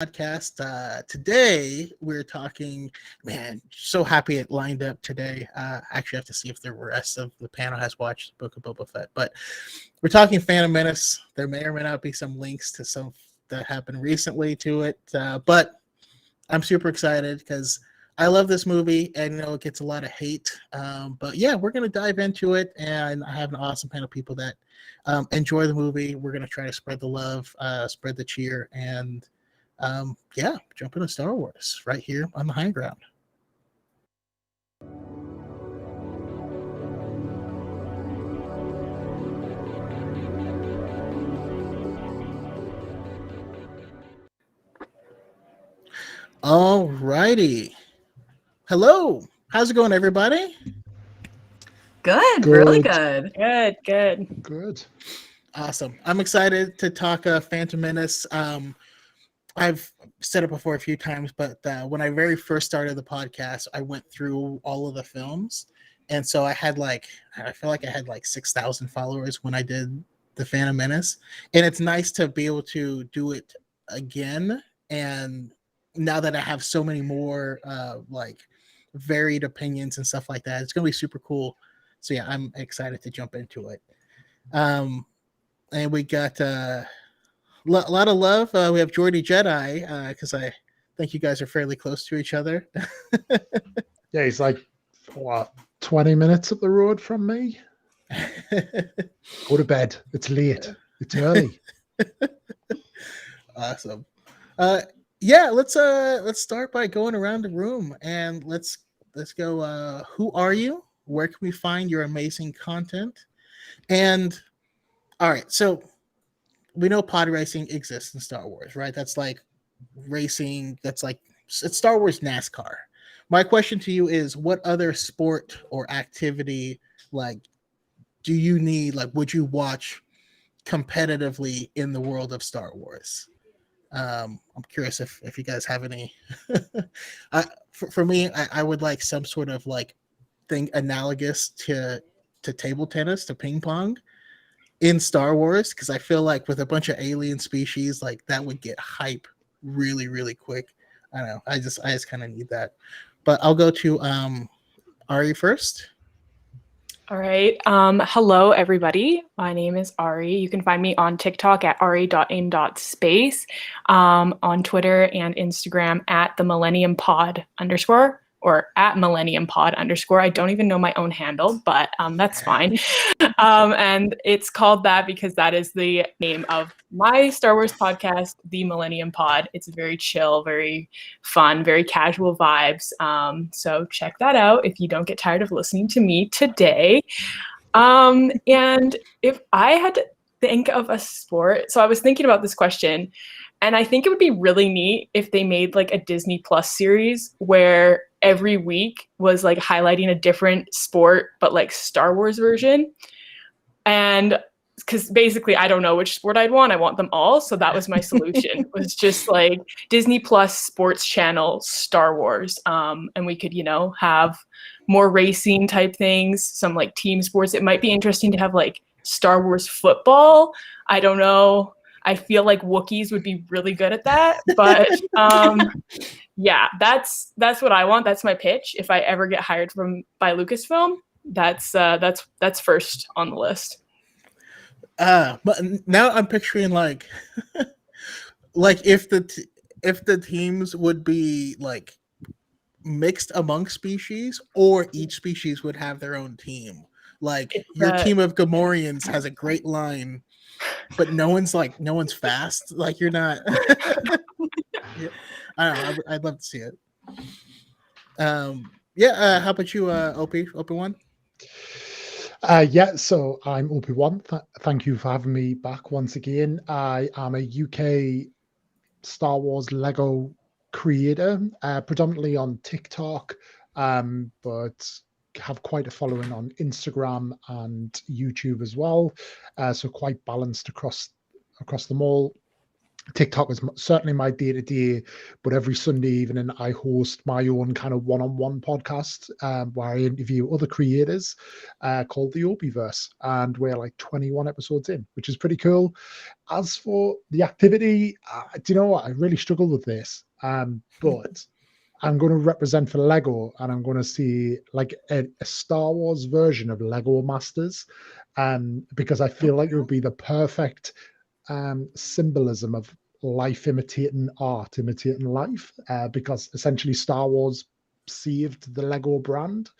Podcast. Today we're talking. Man, so happy it lined up today. Actually, have to see if the rest of the panel has watched the Book of Boba Fett. But we're talking Phantom Menace. There may or may not be some links to some that happened recently to it. But I'm super excited because I love this movie, and it gets a lot of hate. But yeah, we're gonna dive into it, and I have an awesome panel of people that enjoy the movie. We're gonna try to spread the love, spread the cheer, and yeah, jump into Star Wars right here on the high ground. All righty. Hello. How's it going, everybody? Good, really good. Good. Awesome. I'm excited to talk Phantom Menace. I've said it before a few times, but when I very first started the podcast, I went through all of the films. And so I feel like I had like 6,000 followers when I did the Phantom Menace. And it's nice to be able to do it again. And now that I have so many more like varied opinions and stuff like that, it's going to be super cool. So yeah, I'm excited to jump into it. And we got a lot of love. We have Jordy Jedi because I think you guys are fairly close to each other. Yeah, he's like, what, 20 minutes up the road from me? Go to bed. It's late. It's early. Awesome. Yeah, let's start by going around the room and let's go. Who are you? Where can we find your amazing content? And all right, so we know pod racing exists in Star Wars, right? That's like racing. It's Star Wars NASCAR. My question to you is, what other sport or activity do you need? Would you watch competitively in the world of Star Wars? I'm curious if you guys have any. For me, I would like some sort of thing analogous to table tennis, to ping pong in Star Wars, because I feel like with a bunch of alien species, that would get hype really, really quick. I don't know. I just kind of need that. But I'll go to Ari first. All right. Hello, everybody. My name is Ari. You can find me on TikTok at ari.in.space, on Twitter and Instagram at the Millennium Pod _ or at Millennium Pod _ I don't even know my own handle, but that's fine. And it's called that because that is the name of my Star Wars podcast, The Millennium Pod. It's very chill, very fun, very casual vibes. So check that out if you don't get tired of listening to me today. And if I had to think of a sport, so I was thinking about this question, and I think it would be really neat if they made a Disney Plus series where every week was highlighting a different sport, but Star Wars version. And because basically I don't know which sport I'd want. I want them all. So that was my solution. It was just Disney Plus sports channel Star Wars. And we could, have more racing type things, some team sports. It might be interesting to have Star Wars football. I don't know. I feel like Wookiees would be really good at that, but yeah, that's what I want. That's my pitch. If I ever get hired by Lucasfilm, that's first on the list. But now I'm picturing if the teams would be mixed among species, or each species would have their own team. Your team of Gamorreans has a great line, but no one's fast. You're not. I don't know. I'd love to see it. Yeah. How about you, Obi-Wan? Yeah, so I'm Obi-Wan. Thank you for having me back once again. I am a UK Star Wars Lego creator, predominantly on TikTok, but have quite a following on Instagram and YouTube as well. So quite balanced across them all. TikTok is certainly my day-to-day, but every Sunday evening I host my own kind of one-on-one podcast where I interview other creators called the Yogiverse, and we're like 21 episodes in, which is pretty cool. As for the activity, do you know what? I really struggle with this, but I'm going to represent for Lego, and I'm going to see like a Star Wars version of Lego Masters, because I feel like it would be the perfect symbolism of life imitating art, imitating life, because essentially Star Wars saved the Lego brand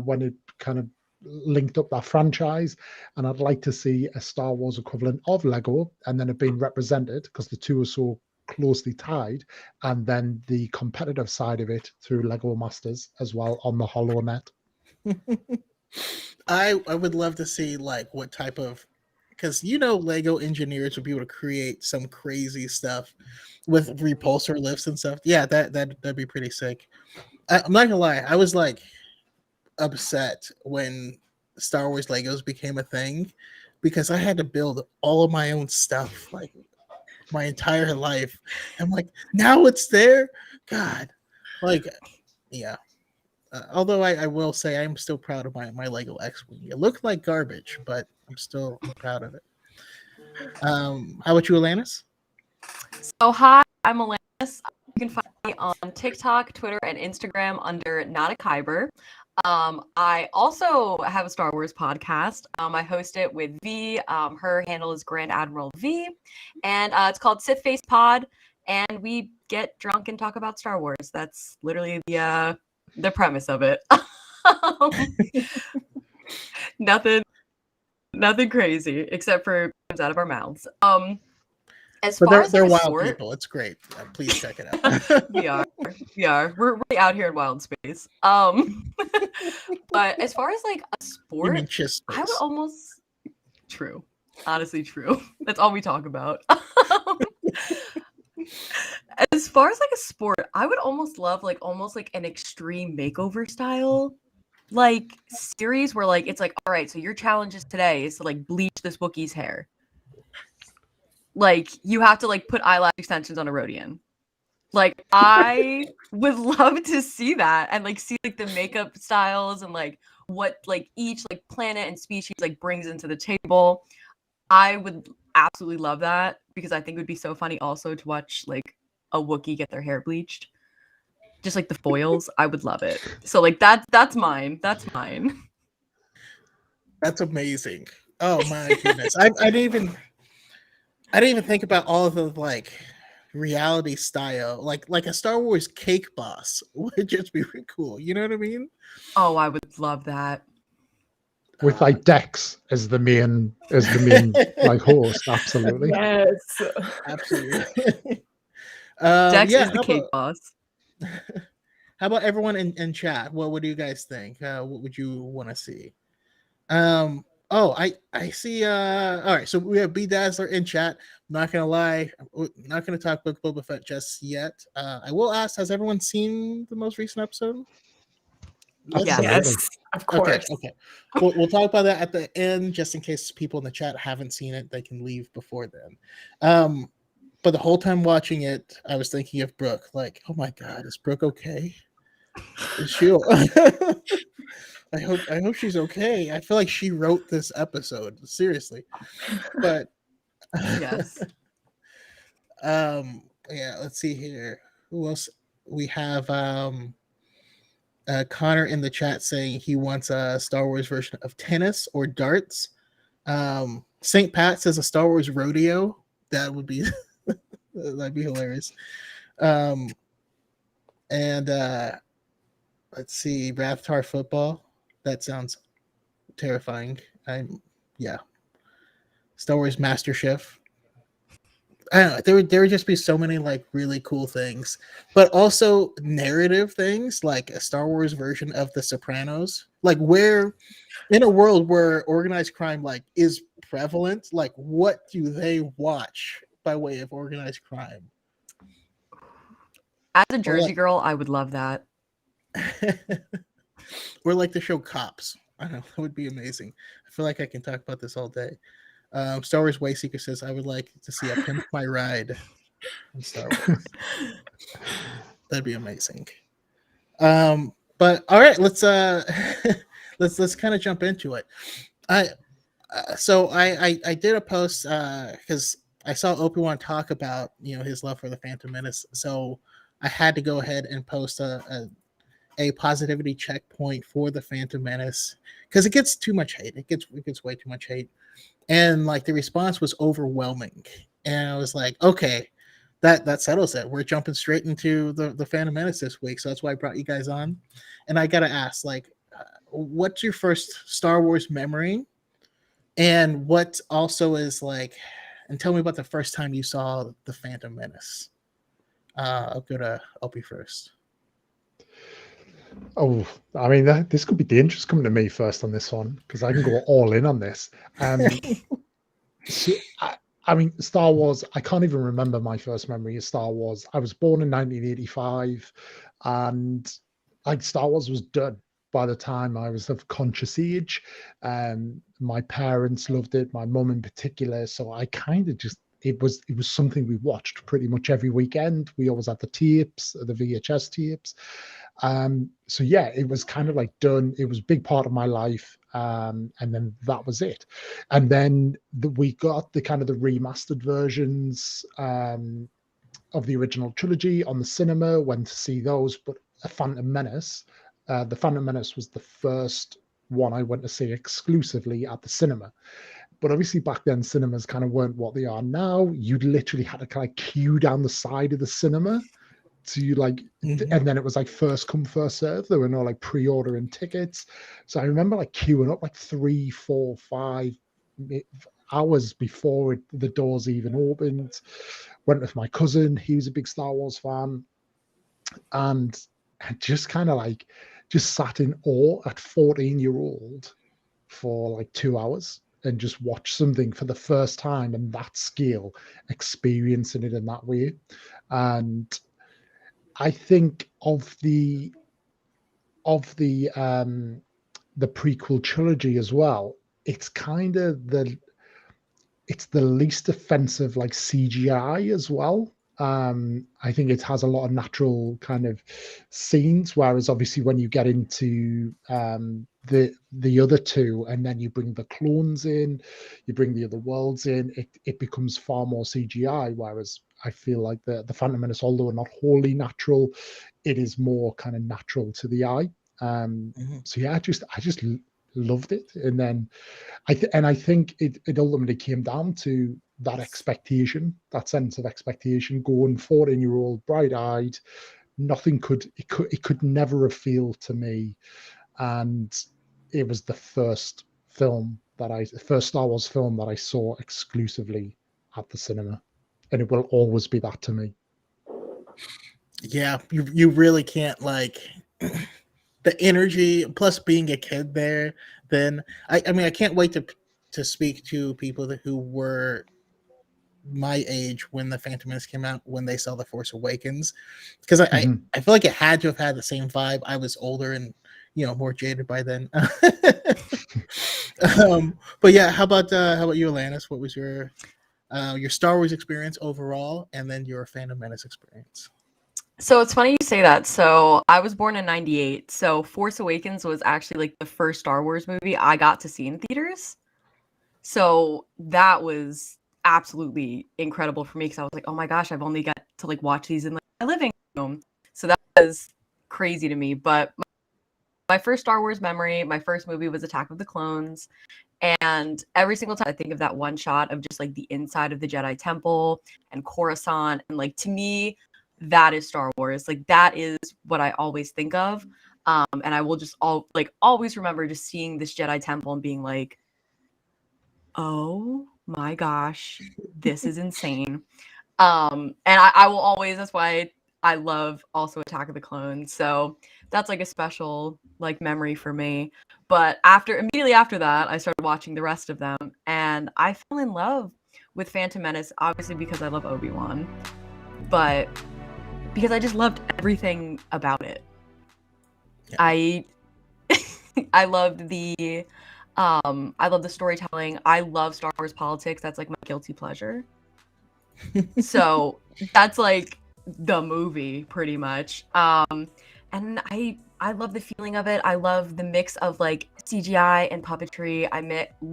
when it kind of linked up that franchise, and I'd like to see a Star Wars equivalent of Lego, and then it being represented because the two are so closely tied, and then the competitive side of it through Lego Masters as well on the HoloNet. I would love to see like what type of, because Lego engineers would be able to create some crazy stuff with repulsor lifts and stuff. Yeah, that'd be pretty sick. I'm not gonna lie, I was like upset when Star Wars Legos became a thing because I had to build all of my own stuff like my entire life. I'm like, now it's there. God, like, yeah. Although I will say I'm still proud of my Lego X-Wing. It looked like garbage, but I'm still proud of it. How about you, Alanis? So hi, I'm Menace. You can find me on TikTok, Twitter, and Instagram under Not a Kyber. I also have a Star Wars podcast. I host it with V. Her handle is Grand Admiral V, and it's called Sith Face Pod. And we get drunk and talk about Star Wars. That's literally the premise of it. Nothing crazy except for it comes out of our mouths. As But far as they're like, a wild sport, people. It's great. Please check it out. we are. We're really out here in wild space. But as far as like a You sport, mean Chiss I would Space. almost true. Honestly, true. That's all we talk about. As far as like a sport, I would almost love like almost like an extreme makeover style like series where like it's like, all right, so your challenge is today is to like bleach this Wookiee's hair. Like you have to like put eyelash extensions on a Rodian. Like I would love to see that and like see like the makeup styles and like what like each like planet and species like brings into the table. I would absolutely love that because I think it would be so funny also to watch like a Wookiee get their hair bleached. Just like the foils, I would love it. So like that's mine. That's mine. That's amazing. Oh my goodness. I didn't even think about all of the like reality style. Like a Star Wars cake boss would just be really cool. You know what I mean? Oh, I would love that. With like Dex as the main like host. Absolutely. Yes. Absolutely. Dex yeah, is the cake boss. how about everyone in chat? What do you guys think? What would you want to see? Oh, I see. All right, so we have B Dazzler in chat. I'm not gonna lie, I'm not gonna talk about Boba Fett just yet. I will ask: has everyone seen the most recent episode? Absolutely. Yes, of course. Okay. We'll talk about that at the end, just in case people in the chat haven't seen it. They can leave before then. But the whole time watching it, I was thinking of Brooke. Like, oh my God, is Brooke okay? Is she? I hope she's okay. I feel like she wrote this episode, seriously. But Yes. yeah, let's see here. Who else? We have Connor in the chat saying he wants a Star Wars version of tennis or darts. St. Pat says a Star Wars rodeo. That would be that'd be hilarious. And let's see, Rathtar football. That sounds terrifying. Yeah. Star Wars Master Chef. I don't know. There would just be so many like really cool things, but also narrative things like a Star Wars version of The Sopranos. Like where in a world where organized crime like is prevalent, like what do they watch by way of organized crime? As a Jersey girl, I would love that. Or like the show Cops. I don't know. That would be amazing. I feel like I can talk about this all day. Star Wars Wayseeker says, I would like to see a Pimp My Ride. in Star Wars. That'd be amazing. But all right, let's let's kind of jump into it. I did a post because I saw Obi-Wan talk about his love for the Phantom Menace, so I had to go ahead and post a positivity checkpoint for the Phantom Menace because it gets too much hate. It gets way too much hate, and like the response was overwhelming, and I was like, okay, that settles it. We're jumping straight into the Phantom Menace this week, so that's why I brought you guys on. And I gotta ask, like, what's your first Star Wars memory, and what also is like, and tell me about the first time you saw the Phantom Menace. I'll go to Opie first. Oh, I mean, this could be dangerous coming to me first on this one because I can go all in on this. So, I mean, Star Wars, I can't even remember my first memory of Star Wars. I was born in 1985 and like Star Wars was done by the time I was of conscious age. My parents loved it, my mum in particular. So I kind of just, it was something we watched pretty much every weekend. We always had the tapes, the VHS tapes. So yeah, it was kind of like done. It was a big part of my life. And then that was it. And then we got the kind of the remastered versions of the original trilogy on the cinema, went to see those. But The Phantom Menace was the first one I went to see exclusively at the cinema. But obviously back then cinemas kind of weren't what they are now. You literally had to kind of queue down the side of the cinema to like, and then it was like first come first serve. There were no like pre-ordering tickets. So I remember like queuing up like 3, 4, 5 hours before the doors even opened. Went with my cousin. He was a big Star Wars fan. And I just kind of like just sat in awe at 14-year-old for like 2 hours and just watched something for the first time in that scale, experiencing it in that way. And I think of the prequel trilogy as well, it's kind of the least offensive like CGI as well. I think it has a lot of natural kind of scenes, whereas obviously when you get into the other two and then you bring the clones in, you bring the other worlds in, it becomes far more CGI. Whereas I feel like the Phantom Menace, although not wholly natural, it is more kind of natural to the eye. So yeah, I just loved it. And then I think it ultimately came down to that expectation, that sense of expectation, going 14-year-old bright-eyed, it could never have failed to me. And it was the first Star Wars film that I saw exclusively at the cinema. And it will always be that to me. Yeah, you really can't like the energy plus being a kid there. Then I mean I can't wait to speak to people who were my age when the Phantom Menace came out, when they saw The Force Awakens, because I feel like it had to have had the same vibe. I was older and more jaded by then. But yeah, how about you, Alanis? What was your Star Wars experience overall, and then your Phantom Menace experience? So it's funny you say that. So I was born in 98. So Force Awakens was actually like the first Star Wars movie I got to see in theaters. So that was absolutely incredible for me because I was like, oh my gosh, I've only got to like watch these in like my living room. So that was crazy to me. But my first Star Wars memory, my first movie was Attack of the Clones. And every single time I think of that one shot of just like the inside of the Jedi Temple and Coruscant, and like to me, that is Star Wars. Like that is what I always think of. And I will just always remember just seeing this Jedi Temple and being like, oh my gosh, this is insane. And I will always, that's why I love also Attack of the Clones. So that's like a special like memory for me. But immediately after that, I started watching the rest of them, and I fell in love with Phantom Menace, obviously because I love Obi-Wan, but because I just loved everything about it. Yeah. I loved the storytelling. I love Star Wars politics. That's like my guilty pleasure. So that's like the movie pretty much. And I love the feeling of it. I love the mix of like CGI and puppetry.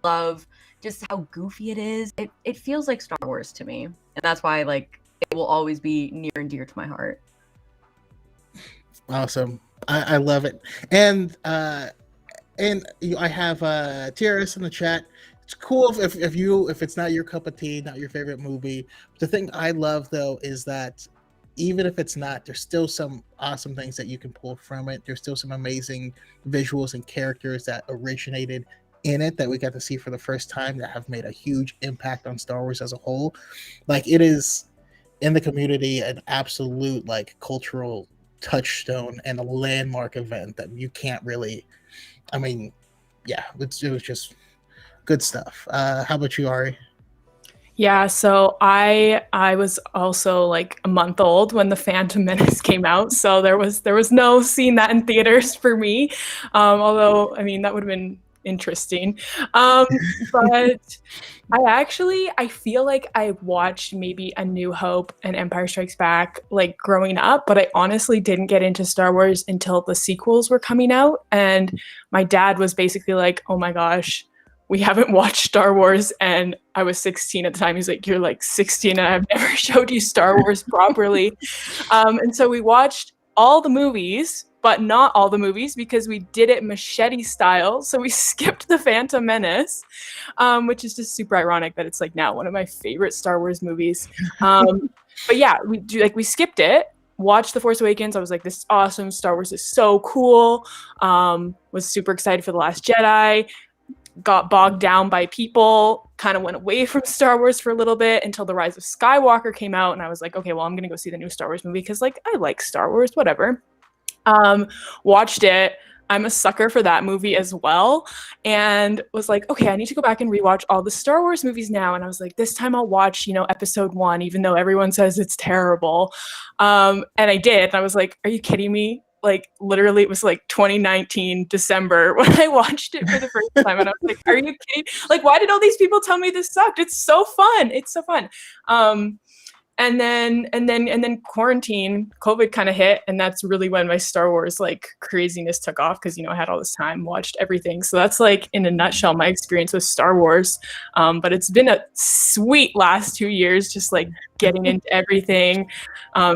Love just how goofy it is. It feels like Star Wars to me, and that's why like it will always be near and dear to my heart. Awesome. I love it. And I have TRS in the chat. It's cool if it's not your cup of tea, not your favorite movie. The thing I love though is that even if it's not, there's still some awesome things that you can pull from it. There's still some amazing visuals and characters that originated in it that we got to see for the first time that have made a huge impact on Star Wars as a whole. Like, it is in the community an absolute like cultural touchstone and a landmark event that you can't really, I mean, yeah, it was just good stuff. How about you, Ari? Yeah, so I was also like a month old when the Phantom Menace came out, so there was no seeing that in theaters for me. Although I mean that would have been interesting. But I feel like I watched maybe A New Hope and Empire Strikes Back like growing up, but I honestly didn't get into Star Wars until the sequels were coming out, and my dad was basically like, "Oh my gosh, we haven't watched Star Wars," and I was 16 at the time. He's like, "You're like 16 and I've never showed you Star Wars properly." And so we watched all the movies, but not all the movies because we did it machete style. So we skipped the Phantom Menace, which is just super ironic that it's like now one of my favorite Star Wars movies. But yeah, we skipped it. Watched The Force Awakens. I was like, this is awesome. Star Wars is so cool. Was super excited for The Last Jedi. Got bogged down by people, kind of went away from Star Wars for a little bit until The Rise of Skywalker came out, and I was like, okay, well, I'm gonna go see the new Star Wars movie because like I like Star Wars, whatever. Watched it. I'm a sucker for that movie as well, and was like, okay, I need to go back and rewatch all the Star Wars movies now. And I was like, this time I'll watch, episode 1, even though everyone says it's terrible. And I did. And I was like, are you kidding me? Like, literally, it was like 2019 December when I watched it for the first time, and I was like, are you kidding? Like, why did all these people tell me this sucked? It's so fun. It's so fun. And then quarantine, COVID kind of hit, and that's really when my Star Wars like craziness took off because I had all this time, watched everything. So that's like in a nutshell my experience with Star Wars. But it's been a sweet last 2 years, just like getting into everything.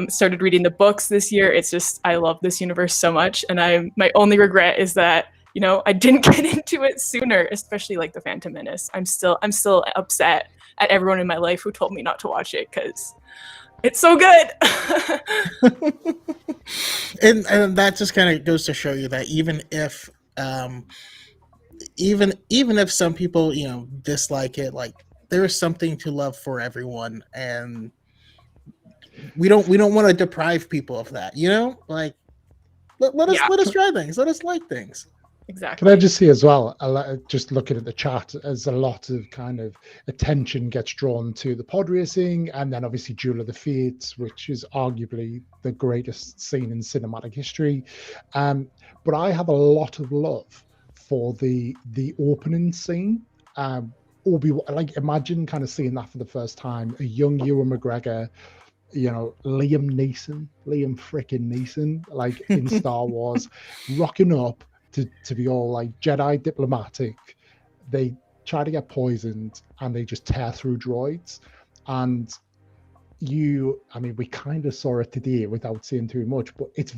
Started reading the books this year. It's just I love this universe so much, and my only regret is that I didn't get into it sooner, especially like the Phantom Menace. I'm still upset at everyone in my life who told me not to watch it because it's so good. and that just kind of goes to show you that even if some people dislike it, like there is something to love for everyone, and we don't want to deprive people of that. Like let us try things, let us like things. Exactly. Can I just say as well, just looking at the chat, as a lot of kind of attention gets drawn to the pod racing, and then obviously Duel of the Fates, which is arguably the greatest scene in cinematic history. But I have a lot of love for the opening scene. Like, imagine kind of seeing that for the first time, a young Ewan McGregor, Liam freaking Neeson, like in Star Wars, rocking up to be all like Jedi diplomatic. They try to get poisoned and they just tear through droids. And we kind of saw it today without saying too much, but it's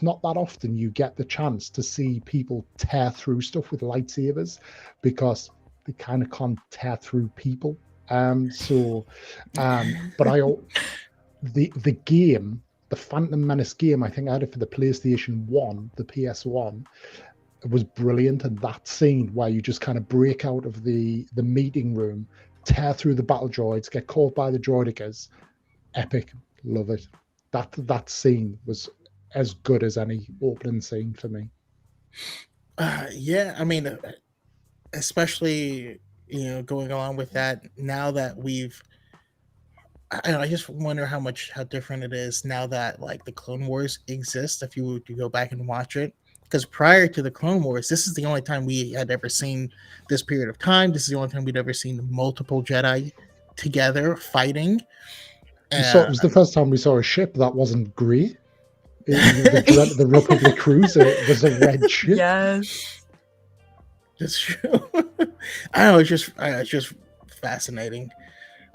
not that often you get the chance to see people tear through stuff with lightsabers, because they kind of can't tear through people. But the game, the Phantom Menace game, I think I had it for the PlayStation 1, the PS1, it was brilliant. And that scene where you just kind of break out of the meeting room, tear through the battle droids, get caught by the droidicas, epic. Love it. That scene was as good as any opening scene for me. Yeah, I mean, especially going along with that, now that I just wonder how different it is now that like the Clone Wars exists. If you were to go back and watch it, because prior to the Clone Wars, this is the only time we had ever seen this period of time. This is the only time we'd ever seen multiple Jedi together fighting. So it was the first time we saw a ship that wasn't grey. The Republic cruiser was a red ship. Yes. That's true. I know, it's just fascinating.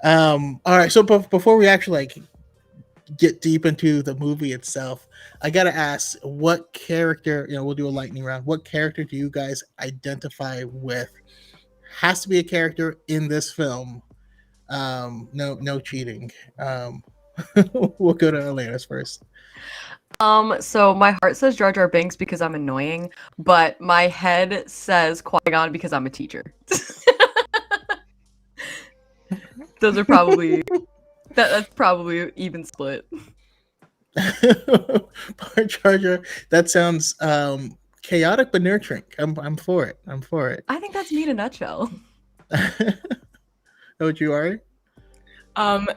All right, so before we actually like get deep into the movie itself, I gotta ask, what character, we'll do a lightning round. What character do you guys identify with? Has to be a character in this film. No cheating. We'll go to Atlantis first. So my heart says Jar Jar Binks because I'm annoying, but my head says Qui-Gon because I'm a teacher. Those are probably that's probably even split. Jar Jar, that sounds chaotic but nurturing. I'm for it. I think that's me in a nutshell. How would you, Ari?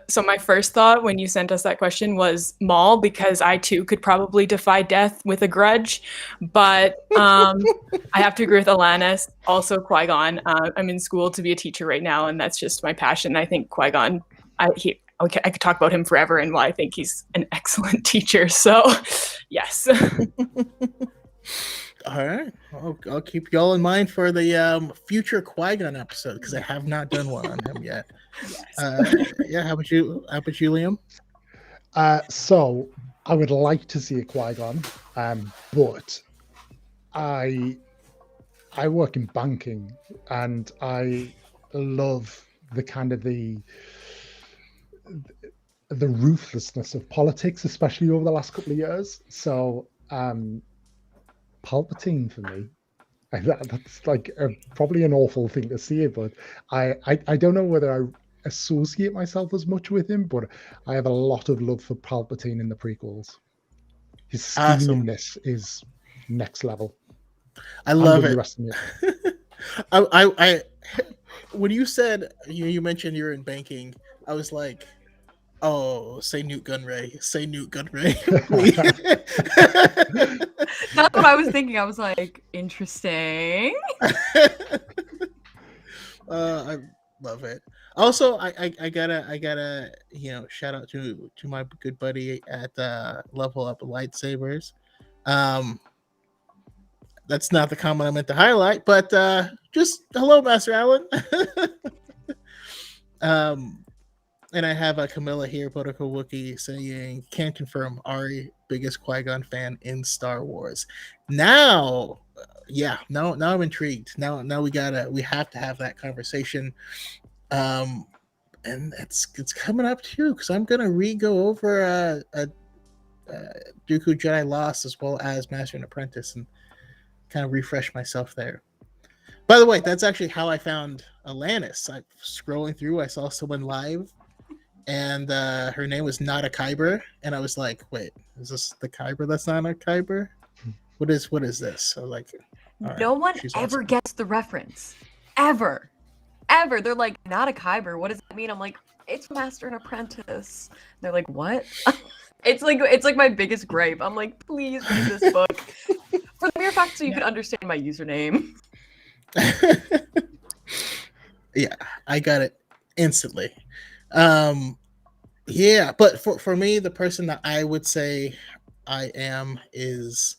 So my first thought when you sent us that question was Maul, because I too could probably defy death with a grudge, but I have to agree with Alanis. Also Qui-Gon. I'm in school to be a teacher right now, and that's just my passion. I think Qui-Gon, I could talk about him forever and why I think he's an excellent teacher. So, yes. All right, I'll keep y'all in mind for the future Qui-Gon episode, because I have not done one on him yet. Yes. Yeah, how about you, Liam? So I would like to see a Qui-Gon, but I work in banking, and I love the kind of the ruthlessness of politics, especially over the last couple of years. So Palpatine for me. That's like probably an awful thing to say, but I don't know whether I associate myself as much with him, but I have a lot of love for Palpatine in the prequels. His scheminess is next level. I love it. I when you said you mentioned you're in banking, I was like, oh, say Newt Gunray. That's what I was thinking. I was like, interesting. I love it. Also, I gotta shout out to my good buddy at Level Up Lightsabers. That's not the comment I meant to highlight, but just hello, Master Allen. And I have a Camilla here, Protocol Wookiee, saying, "Can confirm Ari, biggest Qui-Gon fan in Star Wars." Now, now I'm intrigued. Now we have to have that conversation. And it's coming up too, because I'm gonna go over Dooku Jedi Lost as well as Master and Apprentice, and kind of refresh myself there. By the way, that's actually how I found Alanis. I scrolling through, I saw someone live, and her name was Not a Kyber, and I was like, "Wait, is this the Kyber that's not a Kyber? What is this?" So like, no one ever gets the reference, ever. They're like, "Not a Kyber. What does that mean?" I'm like, "It's Master and Apprentice." They're like, "What?" It's like my biggest gripe. I'm like, "Please read this book for the mere fact so you can understand my username." Yeah, I got it instantly. Yeah, but for me, the person that I would say I am is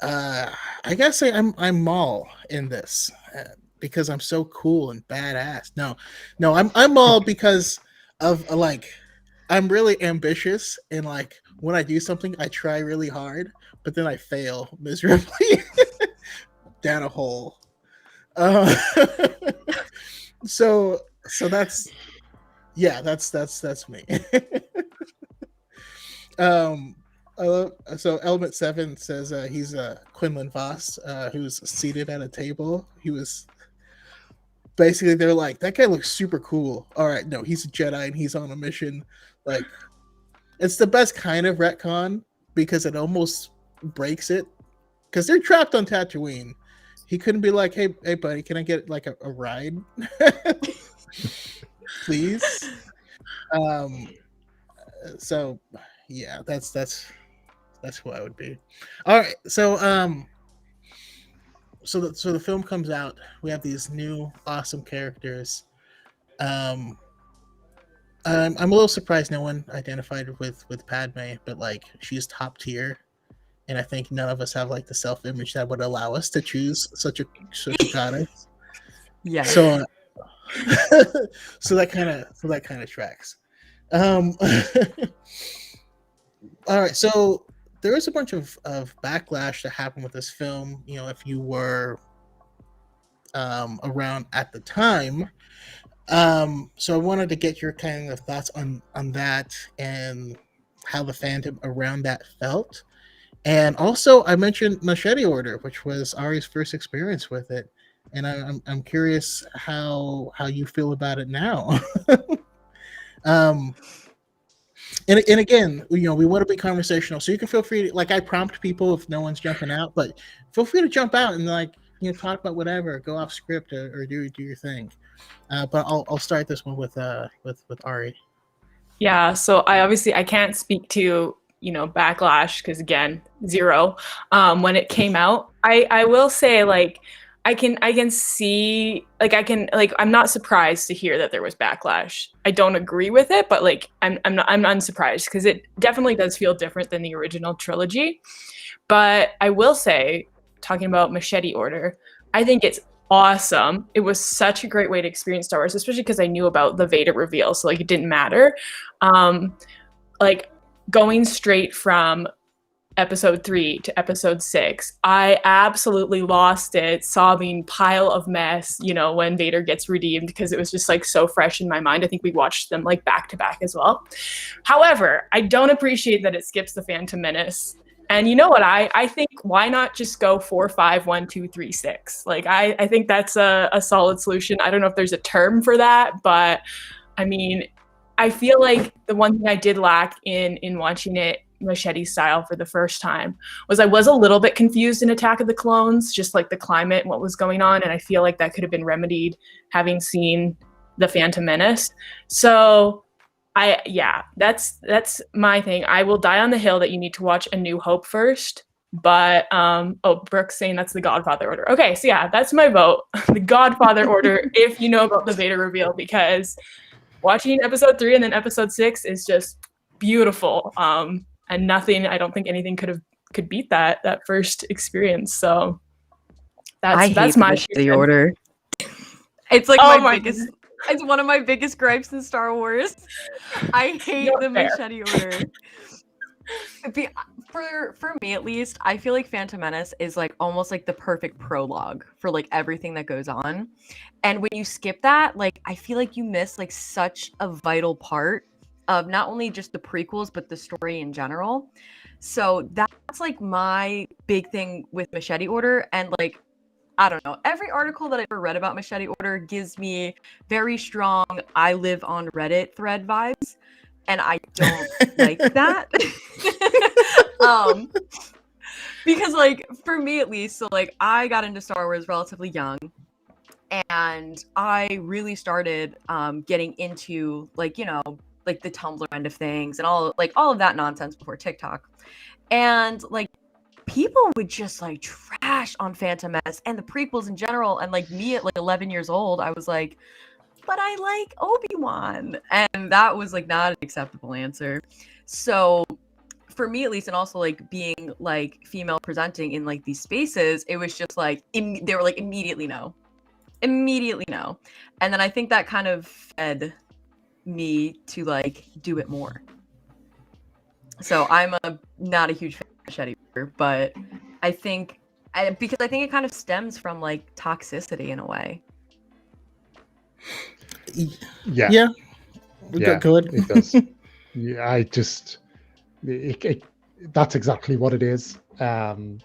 I gotta say I'm Maul in this, because I'm so cool and badass. No, I'm Maul because of like, I'm really ambitious, and like when I do something, I try really hard, but then I fail miserably down a hole. So that's me. So Element 7 says he's Quinlan Voss, who's seated at a table. He was basically, they're like, that guy looks super cool. All right, no, he's a Jedi and he's on a mission. Like, it's the best kind of retcon because it almost breaks it, because they're trapped on Tatooine. He couldn't be like, hey buddy, can I get like a ride? Please. So yeah, that's who I would be. All right, so so the film comes out. We have these new awesome characters. I'm a little surprised no one identified with Padme, but like she's top tier, and I think none of us have like the self-image that would allow us to choose such a goddess. Yeah. So, so that kind of tracks. All right, so there was a bunch of backlash that happened with this film. You know, if you were around at the time. So I wanted to get your kind of thoughts on that and how the fandom around that felt. And also, I mentioned Machete Order, which was Ari's first experience with it, and I'm curious how you feel about it now. And again, you know, we want to be conversational, so you can feel free to, like, I prompt people if no one's jumping out, but feel free to jump out and, like, you know, talk about whatever, go off script or do your thing. But I'll start this one with Ari. Yeah, so I can't speak to, you know, backlash because again, zero. When it came out, I will say, like, I can see, like, I'm not surprised to hear that there was backlash. I don't agree with it, but like I'm unsurprised because it definitely does feel different than the original trilogy. But I will say, talking about Machete Order, I think it's awesome. It was such a great way to experience Star Wars, especially because I knew about the Vader reveal, so like it didn't matter. Like going straight from episode 3 to episode 6, I absolutely lost it, sobbing pile of mess, you know, when Vader gets redeemed, because it was just like so fresh in my mind. I think we watched them like back to back as well. However, I don't appreciate that it skips the Phantom Menace. And you know what? I think why not just go 4, 5, 1, 2, 3, 6? Like I think that's a solid solution. I don't know if there's a term for that, but I mean, I feel like the one thing I did lack in watching it Machete style for the first time was I was a little bit confused in Attack of the Clones, just like the climate and what was going on, and I feel like that could have been remedied having seen the Phantom Menace. So that's my thing. I will die on the hill that you need to watch A New Hope first. But Brooke's saying that's the Godfather order. Okay, so yeah, that's my vote. The Godfather order, if you know about the Vader reveal, because watching episode 3 and then episode 6 is just beautiful. And nothing, I don't think anything could beat that first experience. So that's my Machete Order. It's like it's one of my biggest gripes in Star Wars. I hate the Machete Order. For me at least, I feel like Phantom Menace is like almost like the perfect prologue for like everything that goes on. And when you skip that, like I feel like you miss like such a vital part of not only just the prequels but the story in general. So that's like my big thing with Machete Order. And like, I don't know, every article that I ever read about Machete Order gives me very strong I live on Reddit thread vibes, and I don't like that. Because like for me at least, so like I got into Star Wars relatively young, and I really started getting into like, you know, like the Tumblr end of things and all of that nonsense before TikTok. And like people would just like trash on Phantom Menace and the prequels in general. And like me at like 11 years old, I was like, but I like Obi-Wan. And that was like not an acceptable answer. So for me at least, and also like being like female presenting in like these spaces, it was just like, they were like immediately no. And then I think that kind of fed me to like do it more. So I'm not a huge fan of Machete Order, but I think because I think it kind of stems from like toxicity in a way. Yeah. Go ahead. It does. Yeah, that's exactly what it is. I'm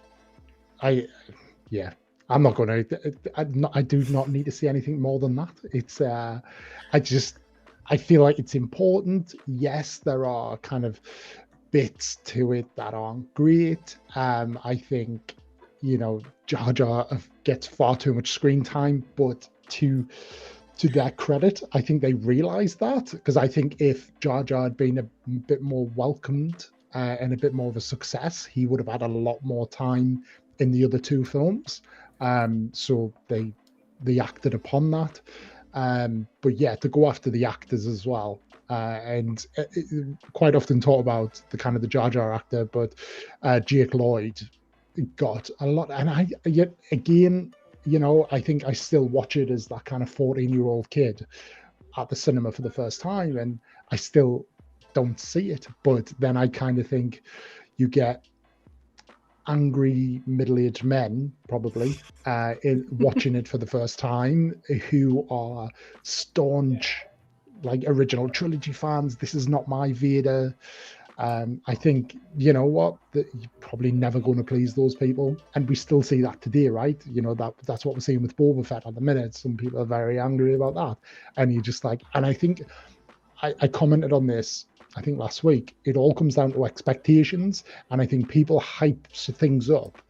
not going to. I do not need to see anything more than that. It's I feel like it's important. Yes, there are kind of bits to it that aren't great. I think, you know, Jar Jar gets far too much screen time, but to their credit, I think they realize that, because I think if Jar Jar had been a bit more welcomed and a bit more of a success, he would have had a lot more time in the other two films. So they acted upon that. But yeah, to go after the actors as well. And quite often talk about the kind of the Jar Jar actor, but Jake Lloyd got a lot. And yet again, you know, I think I still watch it as that kind of 14-year-old kid at the cinema for the first time, and I still don't see it. But then I kind of think you get angry middle-aged men probably watching it for the first time who are staunch like original trilogy fans. This is not my Vader. I think, you know what, that you're probably never going to please those people, and we still see that today, right? You know, that's what we're seeing with Boba Fett at the minute. Some people are very angry about that, and you're just like, and I think I commented on this, I think last week, it all comes down to expectations, and I think people hype things up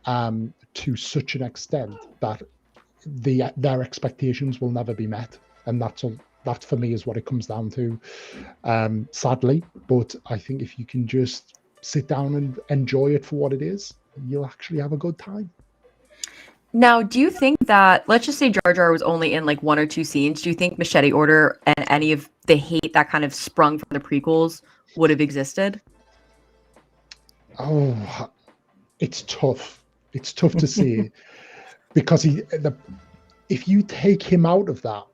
to such an extent that their expectations will never be met, and that for me is what it comes down to, sadly. But I think if you can just sit down and enjoy it for what it is, you'll actually have a good time. Now, do you think that, let's just say Jar Jar was only in like 1 or 2 scenes, do you think Machete Order and any of the hate that kind of sprung from the prequels would have existed? Oh, it's tough. It's tough to see because if you take him out of that,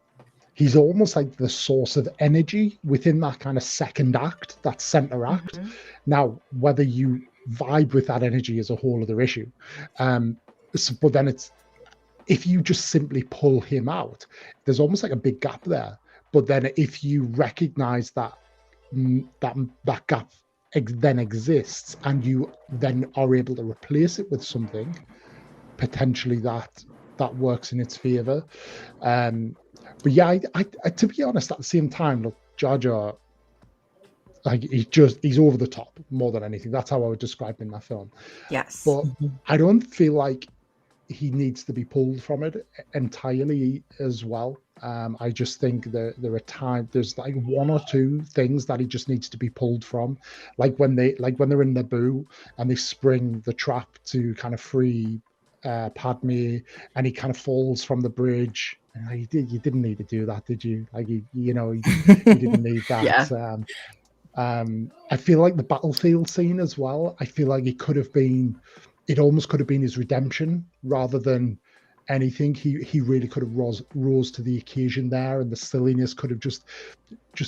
he's almost like the source of energy within that kind of second act, that center act. Mm-hmm. Now, whether you vibe with that energy is a whole other issue. But then if you just simply pull him out, there's almost like a big gap there. But then if you recognize that gap then exists, and you then are able to replace it with something, potentially that works in its favor. But yeah, I to be honest, at the same time, look, Jar Jar, like he's over the top more than anything. That's how I would describe him in that film. Yes. But I don't feel like he needs to be pulled from it entirely as well. I just think that there's like 1 or 2 things that he just needs to be pulled from, like when they're in Naboo and they spring the trap to kind of free Padme, and he kind of falls from the bridge. And you didn't need to do that, did you? Like you didn't need that. Yeah. I feel like the battlefield scene as well. I feel like it almost could have been his redemption rather than anything. He really could have rose to the occasion there, and the silliness could have just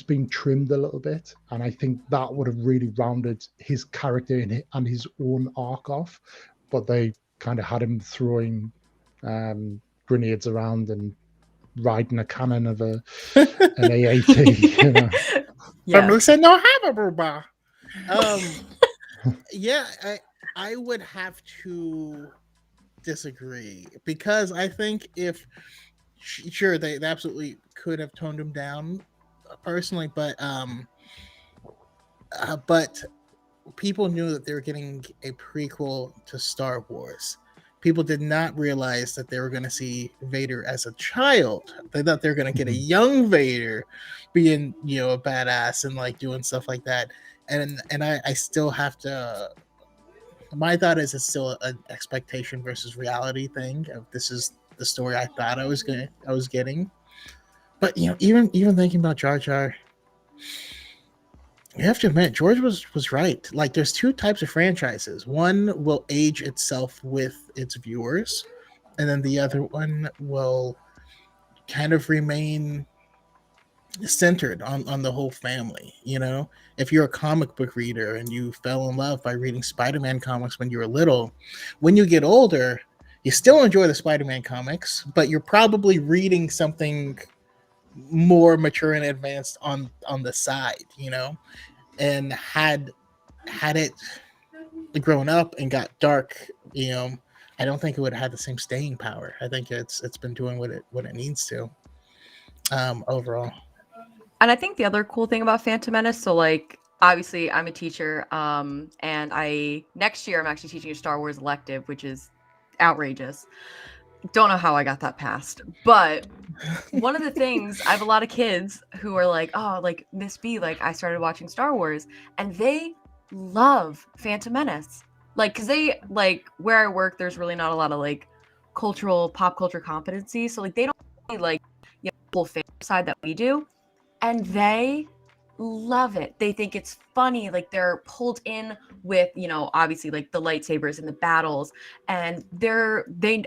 been trimmed a little bit. And I think that would have really rounded his character and his own arc off. But they kind of had him throwing grenades around and riding a cannon of an AAT. You know? Yeah. Yeah, I would have to disagree, because I think if sure they absolutely could have toned him down personally, but people knew that they were getting a prequel to Star Wars. People did not realize that they were going to see Vader as a child. They thought they were going to get a young Vader being, a badass and like doing stuff like that. And I still have to. My thought is it's still an expectation versus reality thing. This is the story I thought I was getting. But even thinking about Jar Jar, you have to admit George was right. Like, there's 2 types of franchises. One will age itself with its viewers, and then the other one will kind of remain centered on the whole family. If you're a comic book reader and you fell in love by reading Spider-Man comics when you were little, when you get older, you still enjoy the Spider-Man comics, but you're probably reading something more mature and advanced on the side, and had it grown up and got dark, I don't think it would have had the same staying power. I think it's been doing what it needs to overall. And I think the other cool thing about Phantom Menace, so like obviously I'm a teacher, and next year I'm actually teaching a Star Wars elective, which is outrageous. Don't know how I got that passed, but one of the things, I have a lot of kids who are like, oh, like Miss B, like I started watching Star Wars, and they love Phantom Menace. Like, cause they, like, where I work, there's really not a lot of like pop culture competency. So like, they don't really, like, whole fan side that we do, and they love it. They think it's funny, like they're pulled in with, you know, obviously like the lightsabers and the battles, and they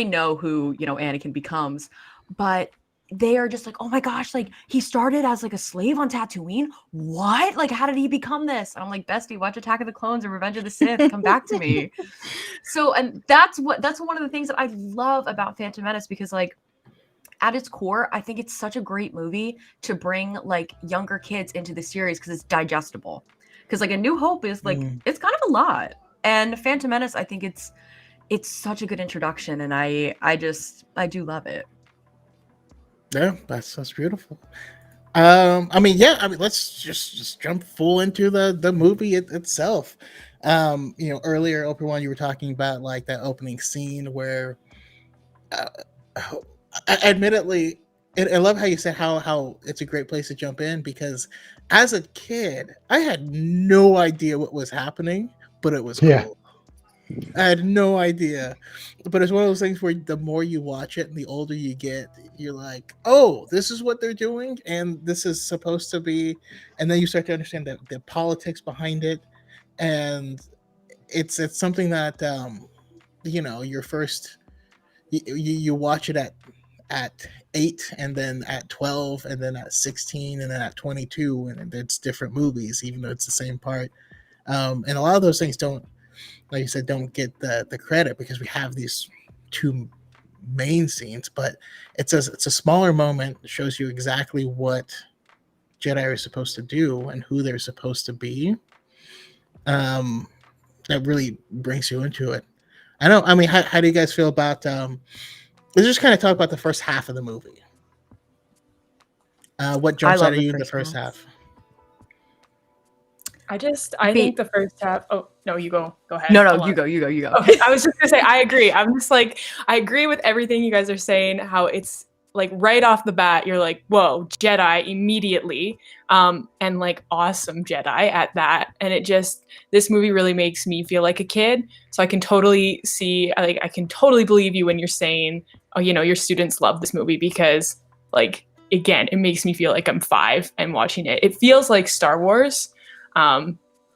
know who, you know, Anakin becomes, but they are just like, oh my gosh, like he started as like a slave on Tatooine. What? Like, how did he become this? And I'm like, bestie, watch Attack of the Clones or Revenge of the Sith. Come back to me. So, and that's one of the things that I love about Phantom Menace, because like at its core, I think it's such a great movie to bring like younger kids into the series because it's digestible. Because like A New Hope is like it's kind of a lot, and Phantom Menace, I think it's such a good introduction, and I do love it. Yeah, that's beautiful. Let's just jump full into the movie itself. Earlier, Obi-Wan, you were talking about like that opening scene where, admittedly, I love how you said how it's a great place to jump in, because as a kid, I had no idea what was happening, but it was cool. I had no idea, but it's one of those things where the more you watch it and the older you get, you're like, oh, this is what they're doing, and this is supposed to be, and then you start to understand the politics behind it, and it's something that your first you watch it at 8, and then at 12, and then at 16, and then at 22, and it's different movies, even though it's the same part, and a lot of those things don't, like you said, don't get the credit because we have these two main scenes, but it's a smaller moment. It shows you exactly what Jedi are supposed to do and who they're supposed to be. That really brings you into it. How do you guys feel about let's just kind of talk about the first half of the movie. What jumps out at you in the first half? I think the first half. Oh no, you go ahead. No, you go. Okay, I was just gonna say I agree. I'm just like, I agree with everything you guys are saying. How it's like right off the bat, you're like, whoa, Jedi immediately, and like awesome Jedi at that. And this movie really makes me feel like a kid. So I can totally see, like, I can totally believe you when you're saying, oh, your students love this movie, because like, again, it makes me feel like I'm 5 and watching it. It feels like Star Wars.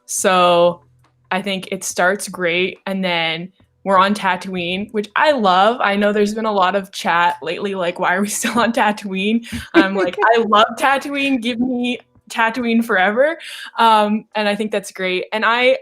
So I think it starts great, and then we're on Tatooine, which I love. I know there's been a lot of chat lately, like, why are we still on Tatooine? I'm like, I love Tatooine. Give me Tatooine forever. And I think that's great. And I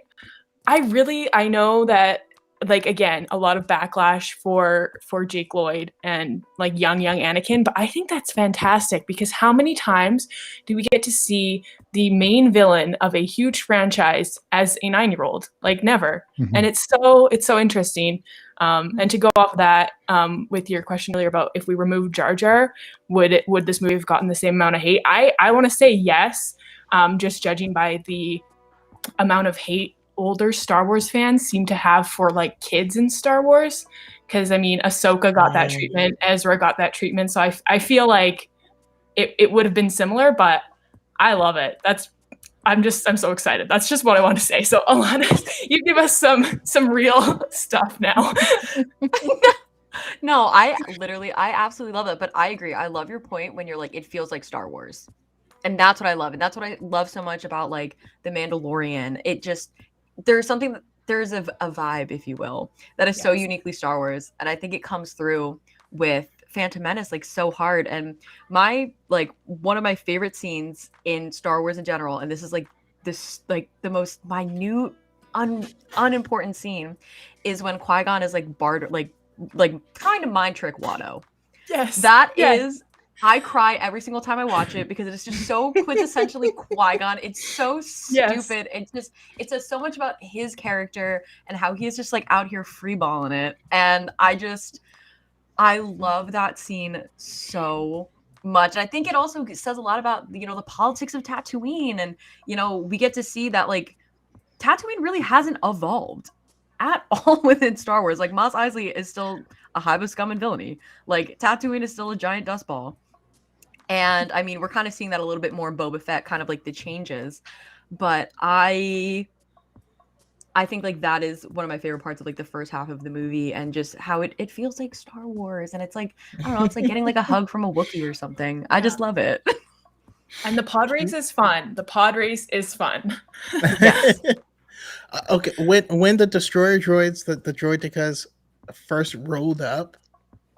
know that, like, again, a lot of backlash for Jake Lloyd and like young Anakin, but I think that's fantastic, because how many times do we get to see the main villain of a huge franchise as a 9-year-old? Like, never. And it's so interesting. And to go off of that, with your question earlier about if we removed Jar Jar, would this movie have gotten the same amount of hate? I want to say yes, just judging by the amount of hate older Star Wars fans seem to have for like kids in Star Wars, because I mean, Ahsoka got that treatment, Ezra got that treatment, so I feel like it would have been similar, but I love it. I'm so excited. That's just what I want to say. So Alana, you give us some real stuff now. No, I absolutely love it, but I agree. I love your point when you're like, it feels like Star Wars. And that's what I love. And that's what I love so much about like The Mandalorian. There's a vibe, if you will, that is so uniquely Star Wars. And I think it comes through with Phantom Menace like so hard. And one of my favorite scenes in Star Wars in general, and this is like the most minute, unimportant scene, is when Qui-Gon is like trying to mind trick Watto. Yes. Is I cry every single time I watch it, because it's just so quintessentially Qui-Gon. It's so stupid. Yes. It says so much about his character and how he is just like out here freeballing it. And I love that scene so much. And I think it also says a lot about, the politics of Tatooine. And, we get to see that like Tatooine really hasn't evolved at all within Star Wars. Like, Mos Eisley is still a hive of scum and villainy. Like, Tatooine is still a giant dust ball. And I mean, we're kind of seeing that a little bit more in Boba Fett, kind of like the changes. But I I think like that is one of my favorite parts of like the first half of the movie, and just how it feels like Star Wars, and it's like, I don't know, it's like getting like a hug from a Wookiee or something. I just love it. And the pod race is fun. The pod race is fun. Yes. Okay, when the destroyer droids, the droidicas first rolled up,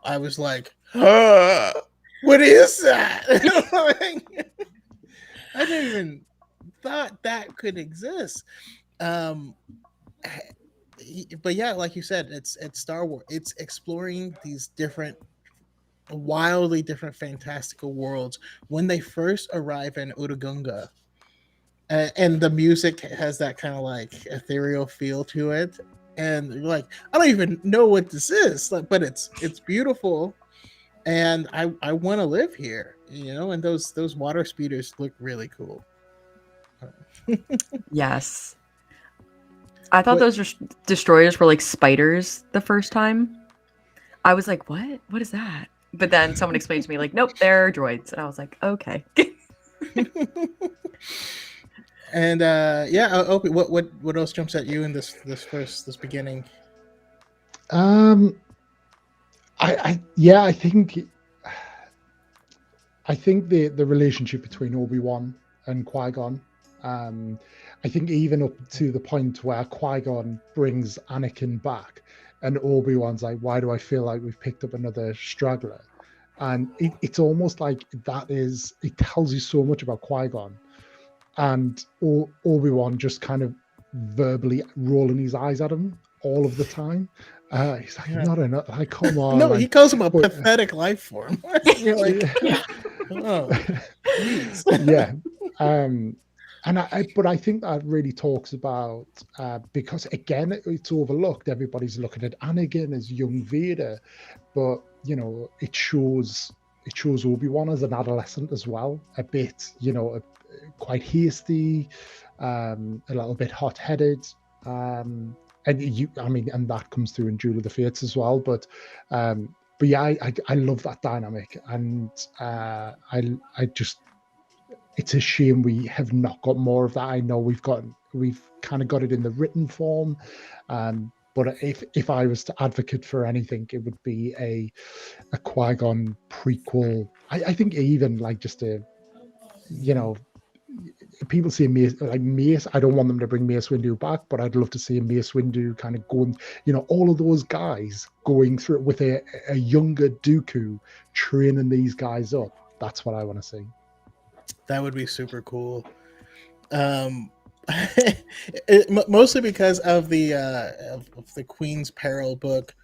I was like, what is that? I didn't even thought that could exist. But yeah, like you said, it's Star Wars. It's exploring these wildly different, fantastical worlds. When they first arrive in Urugunga, and the music has that kind of like ethereal feel to it, and you're like, I don't even know what this is, like, but it's beautiful, and I want to live here, and those water speeders look really cool. Yes. I thought those destroyers were like spiders the first time. I was like, what? What is that? But then someone explained to me, like, nope, they're droids. And I was like, okay. And Opie, what else jumps at you in this beginning? I think the relationship between Obi-Wan and Qui-Gon, I think even up to the point where Qui-Gon brings Anakin back, and Obi-Wan's like, why do I feel like we've picked up another straggler? And it's almost like it tells you so much about Qui-Gon. And Obi-Wan just kind of verbally rolling his eyes at him all of the time. He's like, not enough. Like, come on. No, he calls him a pathetic life form. You're like, oh, geez. Yeah. But I think that really talks about, because again, it's overlooked. Everybody's looking at Anakin as young Vader, but it shows Obi-Wan as an adolescent as well, a bit, quite hasty, a little bit hot-headed, and that comes through in Duel of the Fates as well. But yeah, I love that dynamic, and it's a shame we have not got more of that. I know we've kind of got it in the written form, but if I was to advocate for anything, it would be a Qui-Gon prequel. I think even like just people say Mace. I don't want them to bring Mace Windu back, but I'd love to see a Mace Windu kind of going, all of those guys going through it with a younger Dooku training these guys up. That's what I want to see. That would be super cool. Mostly because of the Queen's Peril book.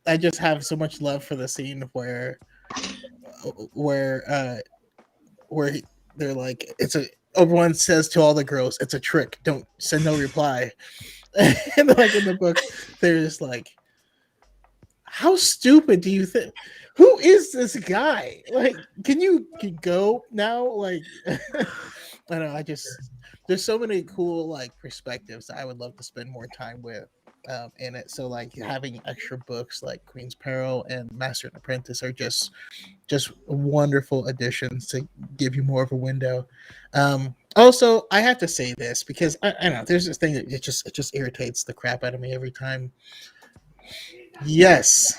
I just have so much love for the scene where they're like, Obi-Wan says to all the girls, it's a trick, don't send no reply. And like in the book, they're just like, how stupid do you think? Who is this guy? Like, can you go now? Like, I don't know. There's so many cool like perspectives that I would love to spend more time with in it. So like having extra books like Queen's Peril and Master and Apprentice are just wonderful additions to give you more of a window. Also, I have to say this because I don't know. There's this thing that it just irritates the crap out of me every time. Yes,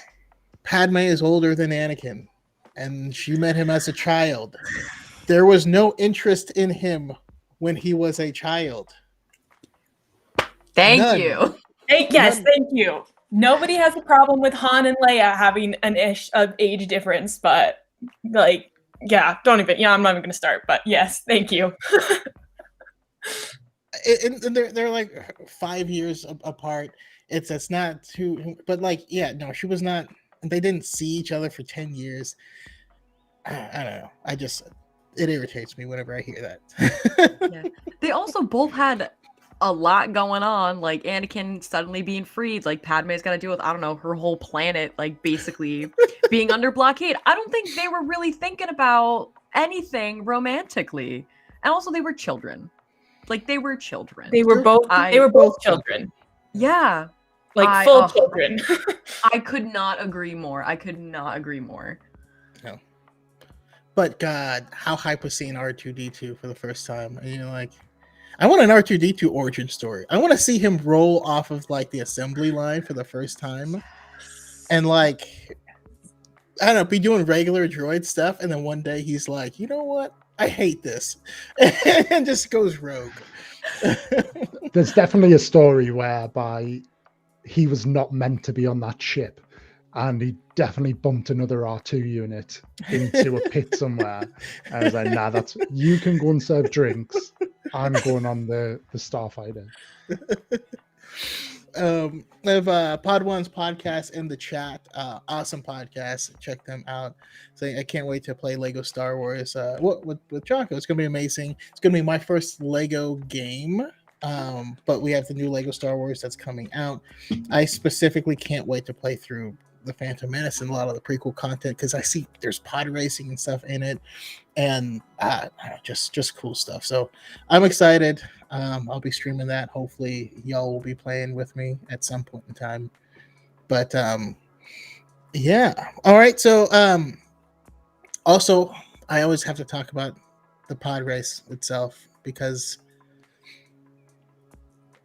Padme is older than Anakin, and she met him as a child. There was no interest in him when he was a child. Thank you. Yes, thank you. Nobody has a problem with Han and Leia having an age difference, but like, yeah, I'm not even going to start, but yes, thank you. And they're like 5 years apart. It's not too, but like, yeah, no, she was not. They didn't see each other for 10 years. I don't know. It irritates me whenever I hear that. Yeah. They also both had a lot going on, like Anakin suddenly being freed, like Padme's got to deal with, I don't know, her whole planet, like basically being under blockade. I don't think they were really thinking about anything romantically. And also they were children. Like they were children. They were both children. Yeah. Like full children. I could not agree more. No. But God, how hype was seeing R2-D2 for the first time. And you're like, I want an R2D2 origin story. I want to see him roll off of like the assembly line for the first time, and like I don't know, be doing regular droid stuff, and then one day he's like, you know what? I hate this, and just goes rogue. There's definitely a story whereby he was not meant to be on that ship, and he definitely bumped another R2 unit into a pit somewhere. I was like, nah, you can go and serve drinks. I'm going on the Starfighter. I have Pod One's podcast in the chat. Awesome podcast. Check them out. So I can't wait to play Lego Star Wars with Jocko. It's gonna be amazing. It's gonna be my first Lego game. But we have the new Lego Star Wars that's coming out. I specifically can't wait to play through the Phantom Menace and a lot of the prequel content because I see there's pod racing and stuff in it, and just cool stuff. So I'm excited. I'll be streaming that. Hopefully y'all will be playing with me at some point in time. But yeah. All right. So also I always have to talk about the pod race itself because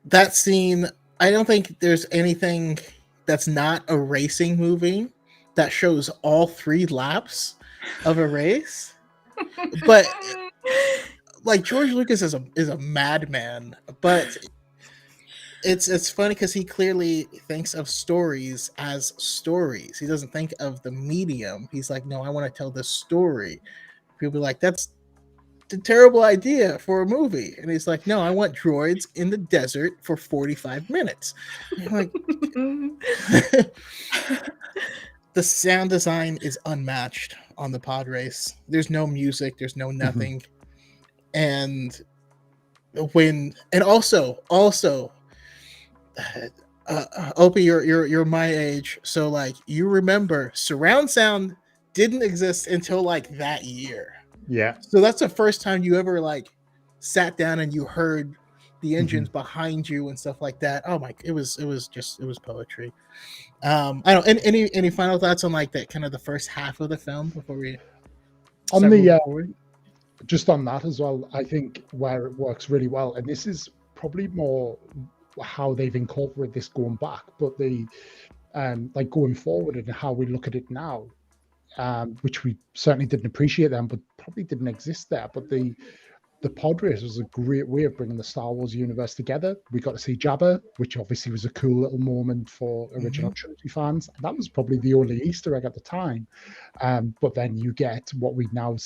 that scene, I don't think there's anything that's not a racing movie that shows all 3 laps of a race. But like George Lucas is a madman, but it's funny because he clearly thinks of stories as stories. He doesn't think of the medium. He's like, no, I want to tell this story. People be like, that's a terrible idea for a movie. And he's like, no, I want droids in the desert for 45 minutes. And I'm like, the sound design is unmatched on the pod race. There's no music, there's no nothing. And also Opie, you're my age, so like you remember surround sound didn't exist until like that year. Yeah. So that's the first time you ever like sat down and you heard the engines behind you and stuff like that. Oh my, it was poetry. I don't. Any final thoughts on like that kind of the first half of the film before we on the just on that as well? I think where it works really well, and this is probably more how they've incorporated this going back, but the like going forward and how we look at it now. Which we certainly didn't appreciate then, but probably didn't exist there. But the pod race was a great way of bringing the Star Wars universe together. We got to see Jabba, which obviously was a cool little moment for original trilogy fans. And that was probably the only Easter egg at the time. But then you get what we now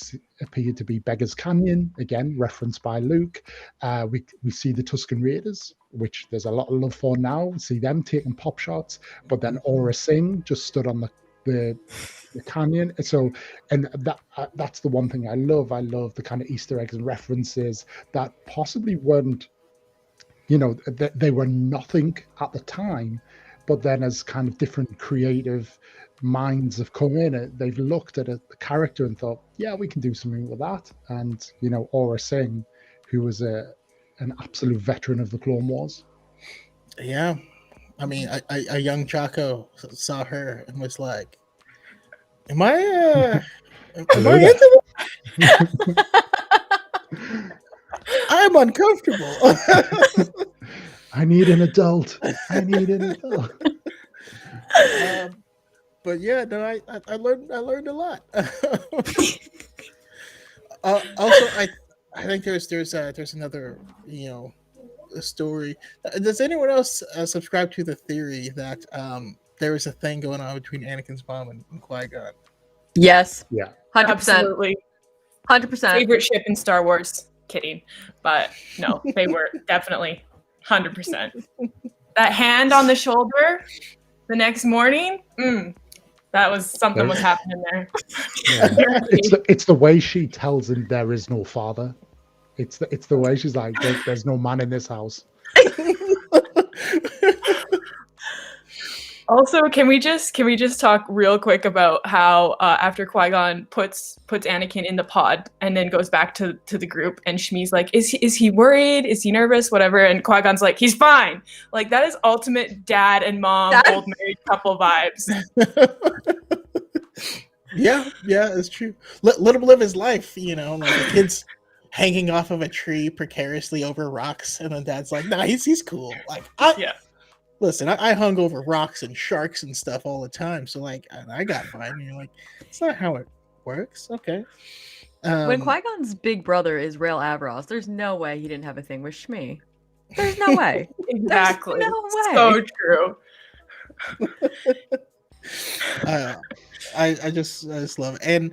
appear to be Beggar's Canyon, again, referenced by Luke. We see the Tusken Raiders, which there's a lot of love for now. We see them taking pop shots. But then Aura Singh just stood on the canyon. So, and that's the one thing I love the kind of Easter eggs and references that possibly weren't, they were nothing at the time, but then as kind of different creative minds have come in, they've looked at a character and thought, yeah, we can do something with that. And Aura Singh, who was an absolute veteran of the Clone Wars. Yeah. I mean, a young Jocko saw her and was like, am I into this? I'm uncomfortable. I need an adult. But yeah, no, I learned a lot. Also, I think there's another, a story. Does anyone else subscribe to the theory that there was a thing going on between Anakin's mom and Qui-Gon? Yes. Yeah. 100%. Absolutely. 100%. Favorite ship in Star Wars. Kidding. But no, they were definitely 100%. That hand on the shoulder the next morning, that was something was happening there. Yeah. It's the way she tells him there is no father. It's the way she's like, there's no man in this house. Also, can we just talk real quick about how after Qui-Gon puts Anakin in the pod and then goes back to the group, and Shmi's like, is he worried? Is he nervous? Whatever. And Qui-Gon's like, he's fine. Like, that is ultimate dad and mom old married couple vibes. Yeah, it's true. Let him live his life. Like the kids hanging off of a tree precariously over rocks, and then Dad's like, "Nah, he's cool." Like, listen, I hung over rocks and sharks and stuff all the time, so like I got fine. And you're like, it's not how it works. Okay. When Qui-Gon's big brother is Rael Avros, there's no way he didn't have a thing with Shmi. There's no way. Exactly. There's no way. So true. I just love it. And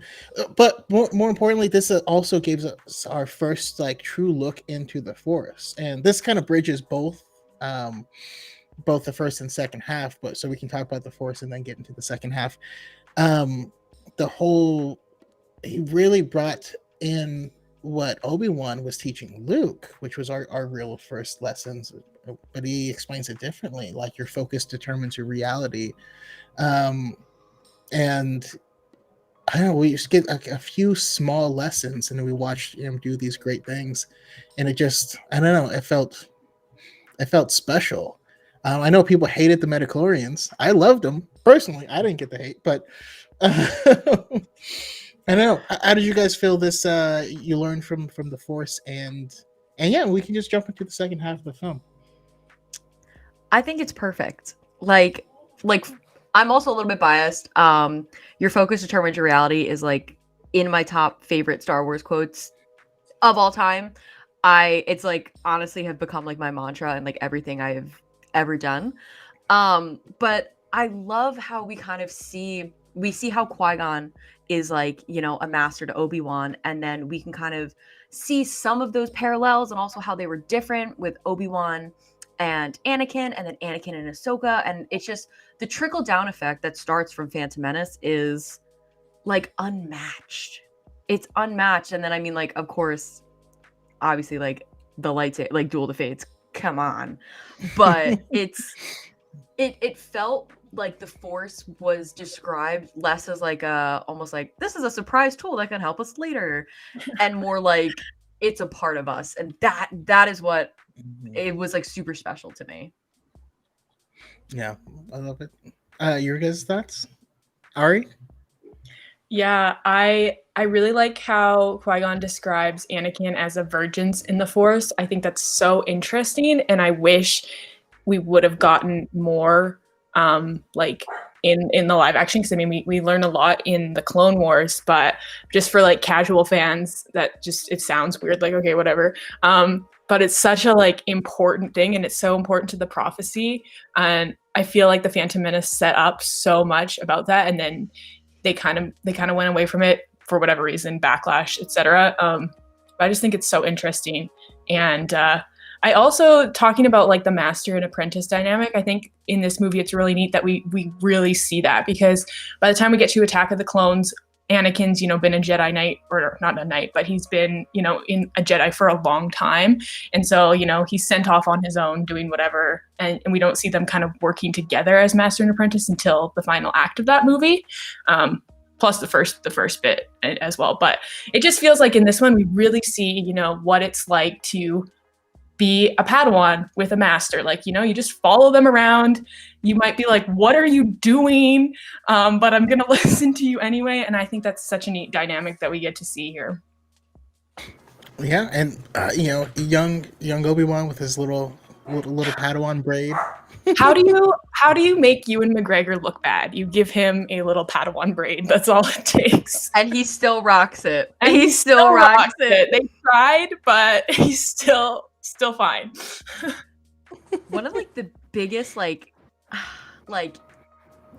but more importantly, this also gives us our first like true look into the Force, and this kind of bridges both the first and second half. But so we can talk about the Force and then get into the second half. He really brought in what Obi-Wan was teaching Luke, which was our real first lessons, but he explains it differently. Like, your focus determines your reality. And I don't know, we just get a few small lessons, and then we watched him do these great things, and it just, I don't know, it felt special. I know people hated the Metachlorians. I loved them personally. I didn't get the hate, but I don't know. How did you guys feel this? You learned from the Force, and yeah, we can just jump into the second half of the film. I think it's perfect. Like I'm also a little bit biased. Your focus determines your reality is like in my top favorite Star Wars quotes of all time. It's like honestly have become like my mantra and like everything I've ever done. But I love how we see how Qui-Gon is like, you know, a master to Obi-Wan, and then we can kind of see some of those parallels and also how they were different with Obi-Wan and Anakin, and then Anakin and Ahsoka, and it's just the trickle down effect that starts from Phantom Menace is like unmatched. It's unmatched, and then I mean, like, of course, obviously, like the lightsaber, like Duel of the Fates, come on, but it felt like the Force was described less as like almost like this is a surprise tool that can help us later, and more like it's a part of us, and that is what it was like super special to me. Yeah, I love it. Your guys' thoughts, Ari? Yeah, I really like how Qui-Gon describes Anakin as a virgin in the Force. I think that's so interesting, and I wish we would have gotten more like in the live action, because I mean we learn a lot in the Clone Wars, but just for like casual fans, that just, it sounds weird, like okay, whatever. But it's such a like important thing, and it's so important to the prophecy, and I feel like the Phantom Menace set up so much about that, and then they kind of went away from it for whatever reason, backlash, etc. But I just think it's so interesting. And I also, talking about like the master and apprentice dynamic, I think in this movie it's really neat that we really see that, because by the time we get to Attack of the Clones, Anakin's, you know, been a Jedi Knight, or not a Knight, but he's been, you know, in a Jedi for a long time. And so, you know, he's sent off on his own doing whatever. And we don't see them kind of working together as master and apprentice until the final act of that movie. Plus the first bit as well. But it just feels like in this one, we really see, you know, what it's like to be a Padawan with a master. Like, you know, you just follow them around. You might be like, what are you doing? But I'm going to listen to you anyway. And I think that's such a neat dynamic that we get to see here. Yeah. And, you know, young Obi-Wan with his little Padawan braid. How do you make Ewan McGregor look bad? You give him a little Padawan braid. That's all it takes. And he still rocks it. And he still rocks it. They tried, but he's still fine. One of like the biggest like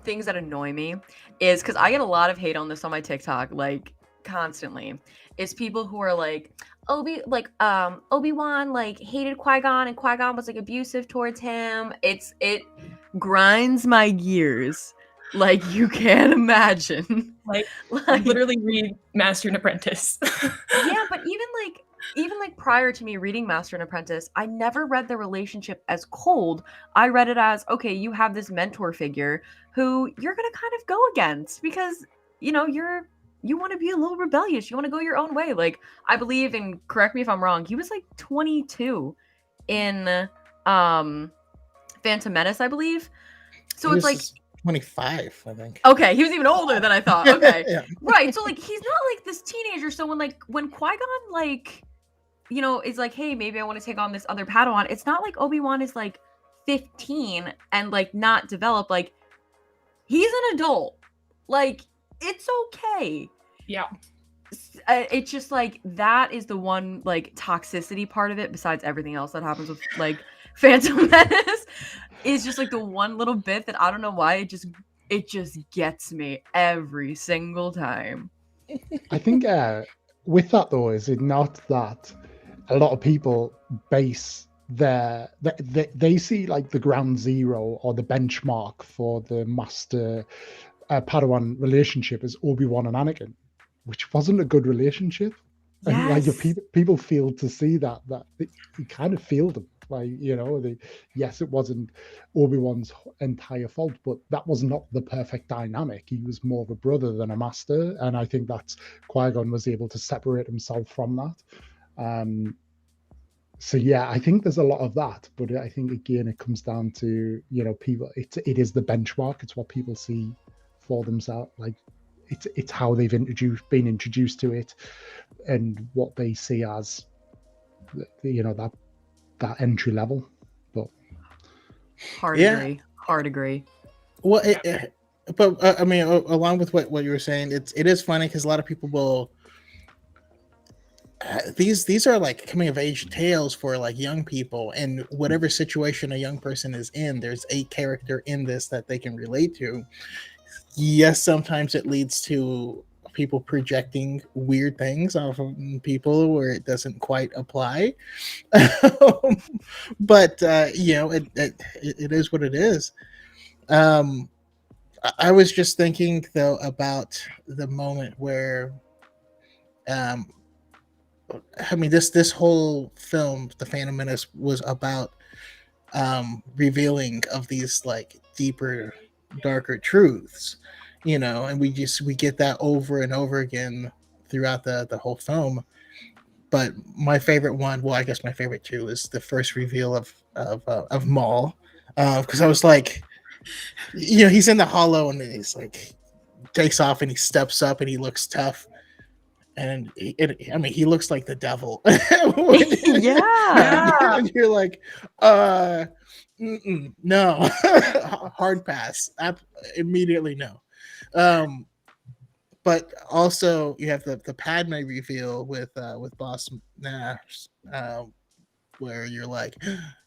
things that annoy me is, because I get a lot of hate on this on my TikTok like constantly, is people who are like Obi-Wan like hated Qui-Gon, and Qui-Gon was like abusive towards him. It grinds my gears like you can't imagine. Like literally read Master and Apprentice. Yeah, but even prior to me reading Master and Apprentice, I never read the relationship as cold. I read it as, okay, you have this mentor figure who you're going to kind of go against because, you know, you want to be a little rebellious. You want to go your own way. Like, I believe, and correct me if I'm wrong, he was like 22 in Phantom Menace, I believe. So it's like 25, I think. Okay, he was even older than I thought. Okay. Yeah. Right. So like he's not like this teenager. So when Qui-Gon like is like, hey, maybe I want to take on this other Padawan. It's not like Obi-Wan is like 15 and like not developed. Like, he's an adult. Like, it's okay. Yeah. It's just like that is the one like toxicity part of it, besides everything else that happens with like Phantom Menace, is just like the one little bit that I don't know why it just gets me every single time. I think with that though, is it not that a lot of people base they see like the ground zero or the benchmark for the master Padawan relationship as Obi-Wan and Anakin, which wasn't a good relationship. Yes. And like people feel to see that you kind of feel them. Like, yes, it wasn't Obi-Wan's entire fault, but that was not the perfect dynamic. He was more of a brother than a master, and I think that's Qui-Gon was able to separate himself from that. So yeah, I think there's a lot of that, but I think again it comes down to people. It is the benchmark. It's what people see for themselves. Like it's how they've been introduced to it, and what they see as that entry level. But hard agree. Well, but I mean, along with what you were saying, it is funny because a lot of people will. These are like coming of age tales for like young people, and whatever situation a young person is in, there's a character in this that they can relate to. Yes, sometimes it leads to people projecting weird things off of people where it doesn't quite apply. But it is what it is. I was just thinking though about the moment where I mean, this whole film, The Phantom Menace, was about revealing of these like deeper, darker truths, and we get that over and over again throughout the whole film. But my favorite one, well, I guess my favorite too, is the first reveal of Maul, because I was like, he's in the hollow and he's like takes off and he steps up and he looks tough. And he looks like the devil. Yeah. And you're like, no, hard pass. Immediately no. But also you have the Padme reveal with Boss Nash, where you're like,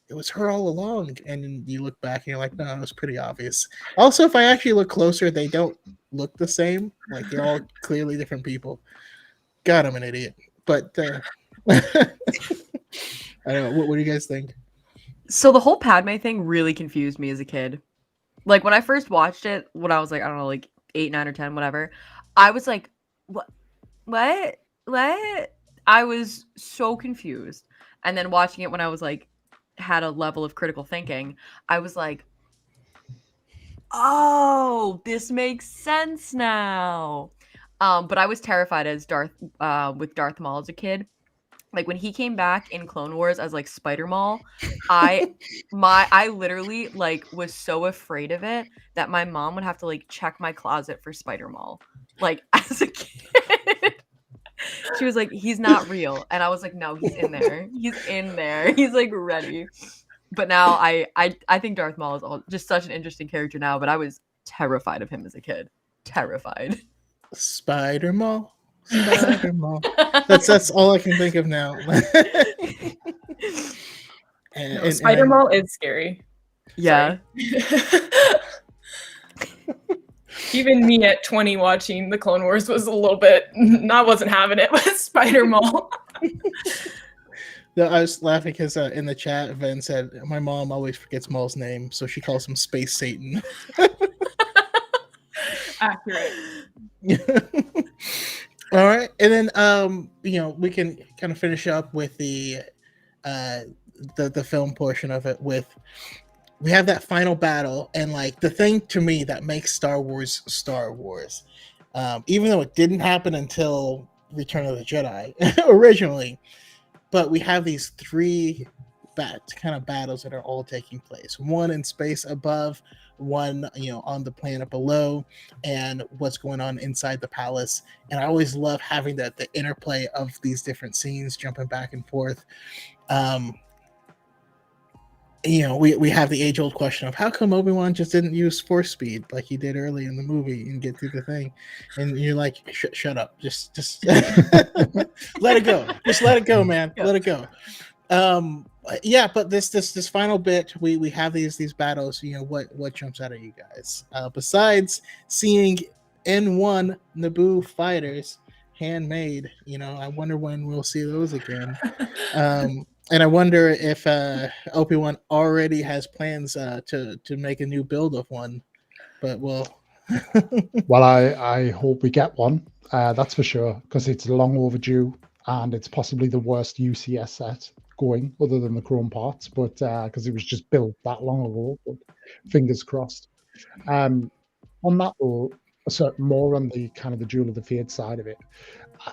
it was her all along, and then you look back and you're like, no, it was pretty obvious. Also, if I actually look closer, they don't look the same. Like they're all clearly different people. God, I'm an idiot. But I don't know. What do you guys think? So the whole Padme thing really confused me as a kid. Like when I first watched it, when I was like, I don't know, like 8, 9, or 10, whatever, I was like, what? I was so confused. And then watching it when I was like, had a level of critical thinking, I was like, oh, this makes sense now. But I was terrified as with Darth Maul as a kid. Like when he came back in Clone Wars as like Spider Maul, I literally like was so afraid of it that my mom would have to like check my closet for Spider Maul. Like as a kid, she was like, "He's not real," and I was like, "No, he's in there. He's in there. He's like ready." But now I think Darth Maul is just such an interesting character now. But I was terrified of him as a kid. Terrified. Spider Maul. That's all I can think of now. Spider Maul is scary. Yeah. Even me at 20 watching the Clone Wars was a little bit. I wasn't having it with Spider Maul. No, I was laughing because in the chat, Ven said my mom always forgets Maul's name, so she calls him Space Satan. Accurate. All right, and then we can kind of finish up with the film portion of it. We have that final battle, and like the thing to me that makes Star Wars, even though it didn't happen until Return of the Jedi originally, but we have these 3 battles that are all taking place. One in space above, one on the planet below, and what's going on inside the palace. And I always love having the interplay of these different scenes jumping back and forth. We have the age-old question of how come Obi-Wan just didn't use force speed like he did early in the movie and get through the thing, and you're like, shut up, just let it go, just let it go, man. Let it go. But this final bit, we have these battles. What jumps out at you guys besides seeing N1 Naboo fighters handmade? I wonder when we'll see those again. And I wonder if Obi-Wan already has plans to make a new build of one, but well, I hope we get one. That's for sure, because it's long overdue, and it's possibly the worst UCS set going, other than the chrome parts, but because it was just built that long ago. But fingers crossed. On that though, so more on the kind of the Duel of the Fates side of it,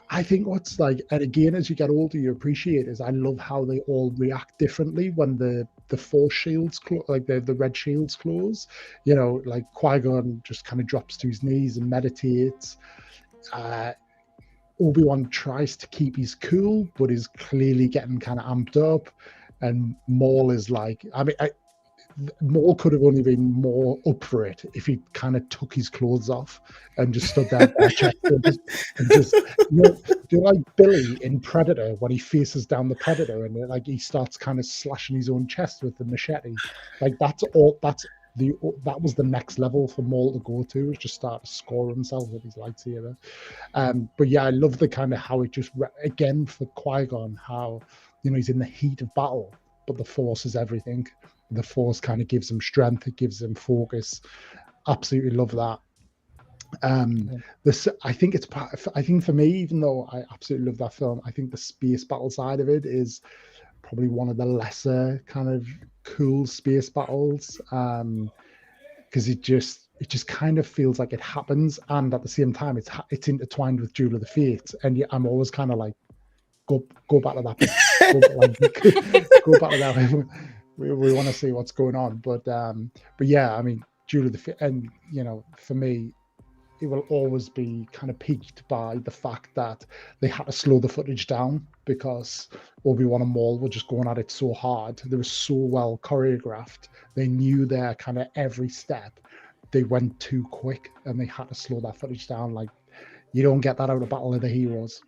I think what's like, and again, as you get older, you appreciate is I love how they all react differently when the force shields like the red shields close. Like Qui-Gon just kind of drops to his knees and meditates. Obi-Wan tries to keep his cool, but is clearly getting kind of amped up. And Maul is like, Maul could have only been more up for it if he kind of took his clothes off and just stood there and just like Billy in Predator when he faces down the Predator and like he starts kind of slashing his own chest with the machete. Like that was the next level for Maul to go to, is just start to score himself with his lightsaber. But yeah, I love the kind of how it just again for Qui-Gon, how he's in the heat of battle, but the Force is everything. The Force kind of gives him strength, it gives him focus. Absolutely love that. I think for me, even though I absolutely love that film, I think the space battle side of it is probably one of the lesser kind of cool space battles, because it just kind of feels like it happens, and at the same time it's intertwined with Duel of the Fates, and I'm always kind of like, go back to that, go back to that. We want to see what's going on, but yeah, I mean, Duel of the Fates, and for me, it will always be kind of piqued by the fact that they had to slow the footage down because Obi-Wan and Maul were just going at it so hard. They were so well choreographed. They knew their kind of every step. They went too quick, and they had to slow that footage down. Like, you don't get that out of Battle of the Heroes.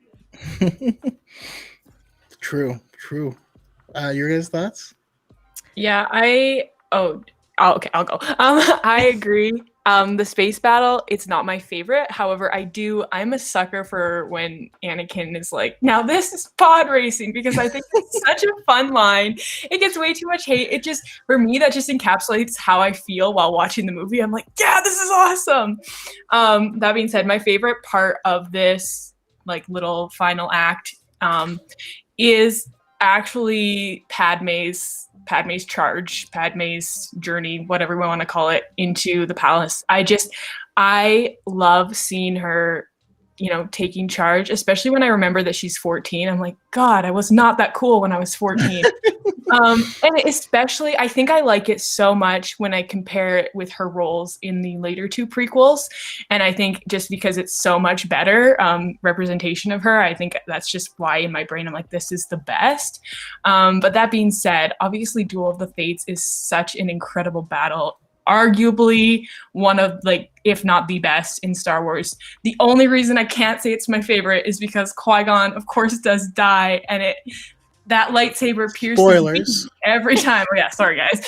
True. Your guys' thoughts? Yeah, okay, I'll go. I agree. The space battle, it's not my favorite. However, I'm a sucker for when Anakin is like, now this is pod racing, because I think it's such a fun line. It gets way too much hate. For me, that just encapsulates how I feel while watching the movie. I'm like, yeah, this is awesome. That being said, my favorite part of this like little final act is actually Padme's charge, Padme's journey, whatever we want to call it, into the palace. I love seeing her, taking charge, especially when I remember that she's 14. I'm like, God, I was not that cool when I was 14. And especially, I think I like it so much when I compare it with her roles in the later two prequels. And I think just because it's so much better representation of her, I think that's just why in my brain I'm like, this is the best. But that being said, obviously Duel of the Fates is such an incredible battle. Arguably one of, like, if not the best in Star Wars. The only reason I can't say it's my favorite is because Qui-Gon, of course, does die, and that lightsaber pierces Spoilers. me every time. Oh, yeah, sorry guys.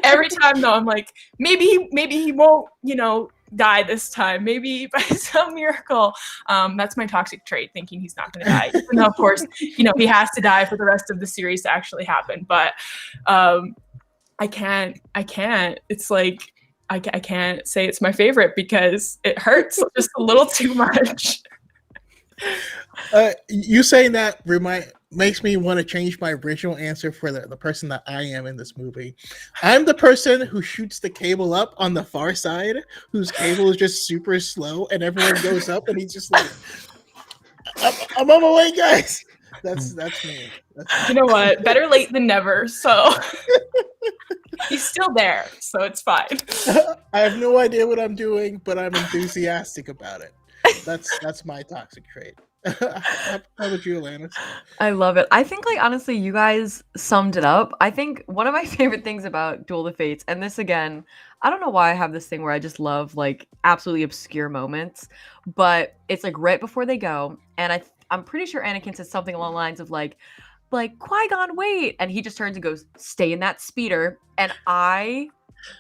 Every time though, I'm like, maybe he won't, die this time. Maybe by some miracle. That's my toxic trait, thinking he's not going to die. Even though, of course, he has to die for the rest of the series to actually happen. But I can't. It's like I can't say it's my favorite because it hurts just a little too much. You saying that makes me want to change my original answer for the person that I am in this movie. I'm the person who shoots the cable up on the far side, whose cable is just super slow, and everyone goes up, and he's just like, I'm on my way, guys. That's me. You know what? Better late than never. So he's still there, so it's fine. I have no idea what I'm doing, but I'm enthusiastic about it. That's my toxic trait. How about you, Alanis? I love it. I think, like, honestly, you guys summed it up. I think one of my favorite things about Duel of the Fates, and this again, I don't know why I have this thing where I just love like absolutely obscure moments, but it's like right before they go, and I'm pretty sure Anakin says something along the lines of like Qui-Gon, wait, and he just turns and goes, "Stay in that speeder," and I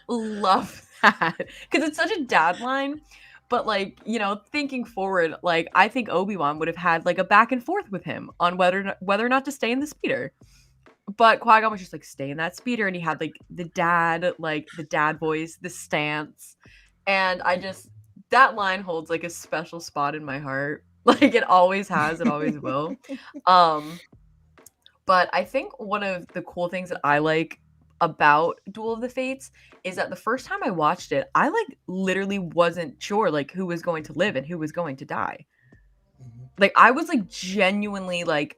love that because it's such a dad line. But like, you know, thinking forward, like I think Obi-Wan would have had like a back and forth with him on whether or not to stay in the speeder. But Qui-Gon was just like, stay in that speeder, and he had like the dad voice, the stance. And that line holds like a special spot in my heart. Like it always has, it always will. But I think one of the cool things that I like about Duel of the Fates is that the first time I watched it, I like literally wasn't sure like who was going to live and who was going to die. Like I was like genuinely like,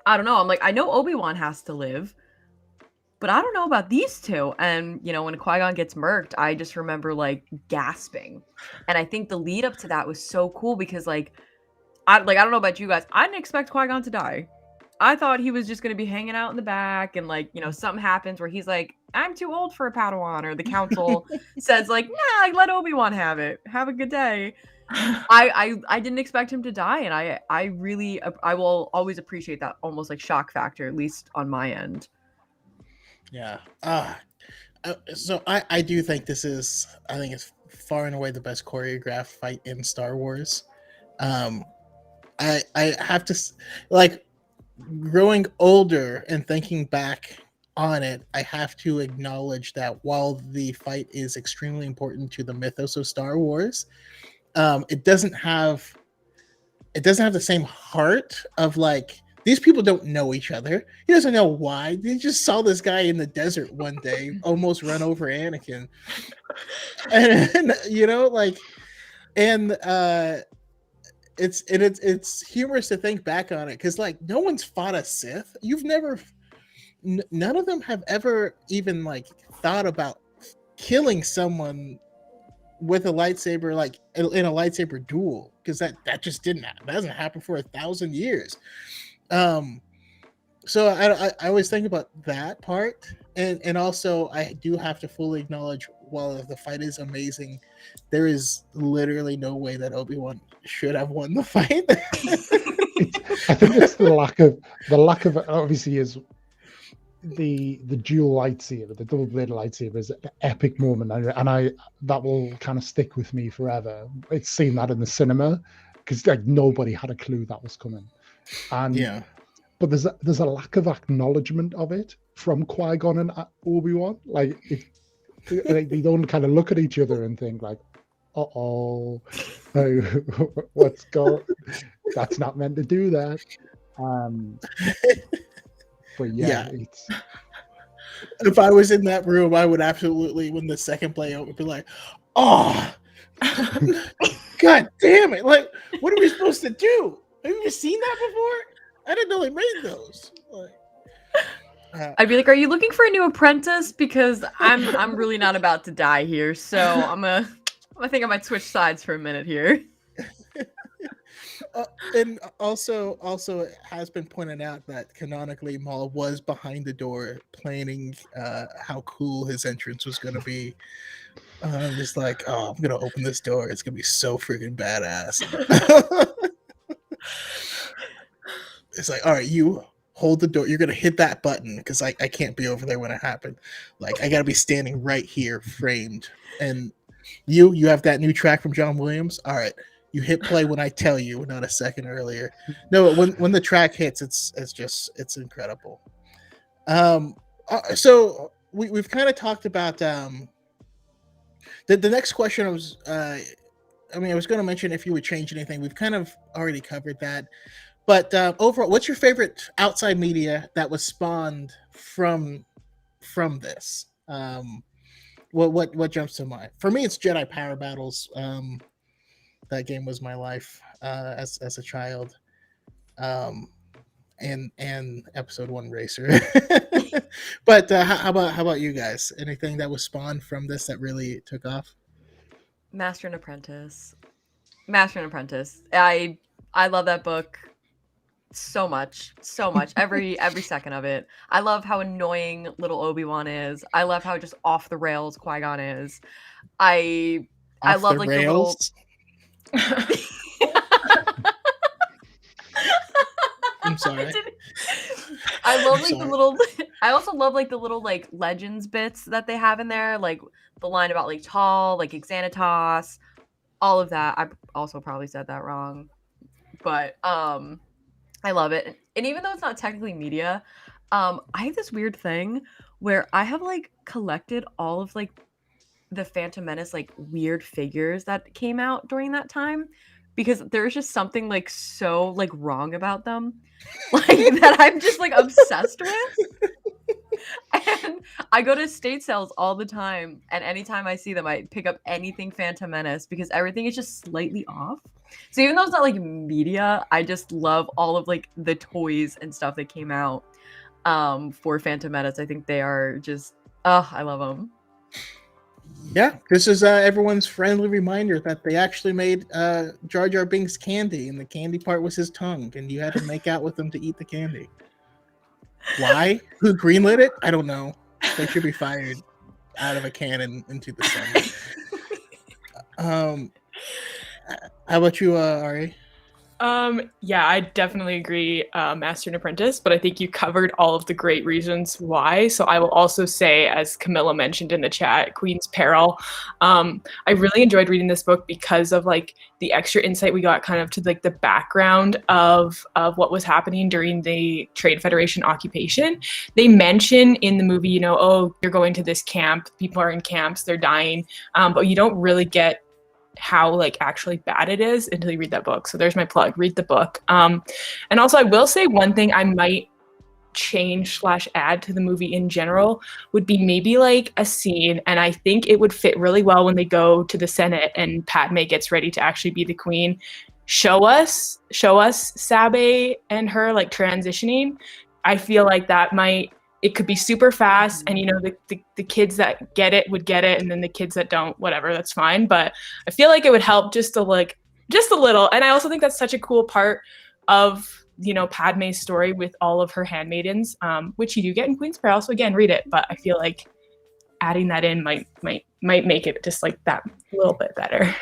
I don't know. I'm like, I know Obi-Wan has to live, but I don't know about these two. And you know, when Qui-Gon gets murked, I just remember like gasping. And I think the lead up to that was so cool because I don't know about you guys, I didn't expect Qui-Gon to die. I thought he was just going to be hanging out in the back and like, you know, something happens where he's like, I'm too old for a Padawan, or the council says like, nah, let Obi-Wan have it. Have a good day. I didn't expect him to die, and I will always appreciate that almost like shock factor, at least on my end. Yeah. So I do think I think it's far and away the best choreographed fight in Star Wars. I have to like, growing older and thinking back on it, I have to acknowledge that while the fight is extremely important to the mythos of Star Wars, it doesn't have the same heart of like, these people don't know each other. He doesn't know why. They just saw this guy in the desert one day almost run over Anakin. And you know, like, and it's humorous to think back on it because like no one's fought a Sith. None of them have ever even like thought about killing someone with a lightsaber, like in a lightsaber duel, because that just didn't happen. That hasn't happened for 1,000 years. So I always think about that part, and also I do have to fully acknowledge, while the fight is amazing, there is literally no way that Obi-Wan should have won the fight. I think it's the lack of obviously is the dual lightsaber, the double-bladed lightsaber is an epic moment, and I that will kind of stick with me forever. It's seen that in the cinema because like nobody had a clue that was coming, and yeah. But there's a lack of acknowledgement of it from Qui-Gon and Obi-Wan. Like, they don't kind of look at each other and think like, "Uh-oh, what's going? That's not meant to do that." But yeah, it's. If I was in that room, I would absolutely, when the second play out, would be like, "Oh, God damn it! Like, what are we supposed to do? Have you ever seen that before? I didn't know they made those." I'd be like, "Are you looking for a new apprentice? Because I'm really not about to die here, so I think I might switch sides for a minute here." And also it has been pointed out that canonically Maul was behind the door planning how cool his entrance was going to be. Just like, oh, I'm going to open this door. It's going to be so freaking badass. It's like, all right, you hold the door. You're going to hit that button because I can't be over there when it happened. Like, I got to be standing right here framed. And you have that new track from John Williams. All right. You hit play when I tell you, not a second earlier. No, when the track hits, it's incredible. So we've kind of talked about the next question. I was going to mention if you would change anything. We've kind of already covered that. But overall, what's your favorite outside media that was spawned from this? What jumps to mind? For me, it's Jedi Power Battles. That game was my life as a child. and episode 1 racer. But how about you guys? Anything that was spawned from this that really took off? Master and Apprentice. Master and Apprentice. I love that book so much. Every second of it. I love how annoying little Obi-Wan is. I love how just off the rails Qui-Gon is. I love like rails? the little I'm sorry. I love like the little I also love like the little like legends bits that they have in there, like the line about like Tall, like Xanatos, all of that. I also probably said that wrong. But I love it. And even though it's not technically media, I have this weird thing where I have like collected all of like the Phantom Menace like weird figures that came out during that time, because there's just something like so like wrong about them, like that I'm just like obsessed with. And I go to estate sales all the time, and anytime I see them, I pick up anything Phantom Menace because everything is just slightly off. So even though it's not like media, I just love all of like the toys and stuff that came out for Phantom Menace. I think they are just, I love them. Yeah, this is everyone's friendly reminder that they actually made Jar Jar Binks candy, and the candy part was his tongue, and you had to make out with him to eat the candy. Why? Who greenlit it? I don't know. They should be fired out of a cannon into the sun. How about you, Ari? Yeah, I definitely agree, Master and Apprentice, but I think you covered all of the great reasons why. So I will also say, as Camilla mentioned in the chat, Queen's Peril. I really enjoyed reading this book because of like the extra insight we got kind of to like the background of what was happening during the Trade Federation occupation. They mention in the movie, you know, oh, you're going to this camp, people are in camps, they're dying, but you don't really get how like actually bad it is until you read that book. So there's my plug, read the book. And also I will say one thing I might change / add to the movie in general would be maybe like a scene, and I think it would fit really well when they go to the Senate and Padme gets ready to actually be the queen. Show us Sabe and her like transitioning. I feel like that it could be super fast, and you know the kids that get it would get it, and then the kids that don't, whatever, that's fine. But I feel like it would help just a little. And I also think that's such a cool part of, you know, Padme's story with all of her handmaidens, which you do get in Queen's Peril. So again, read it. But I feel like adding that in might make it just like that little bit better.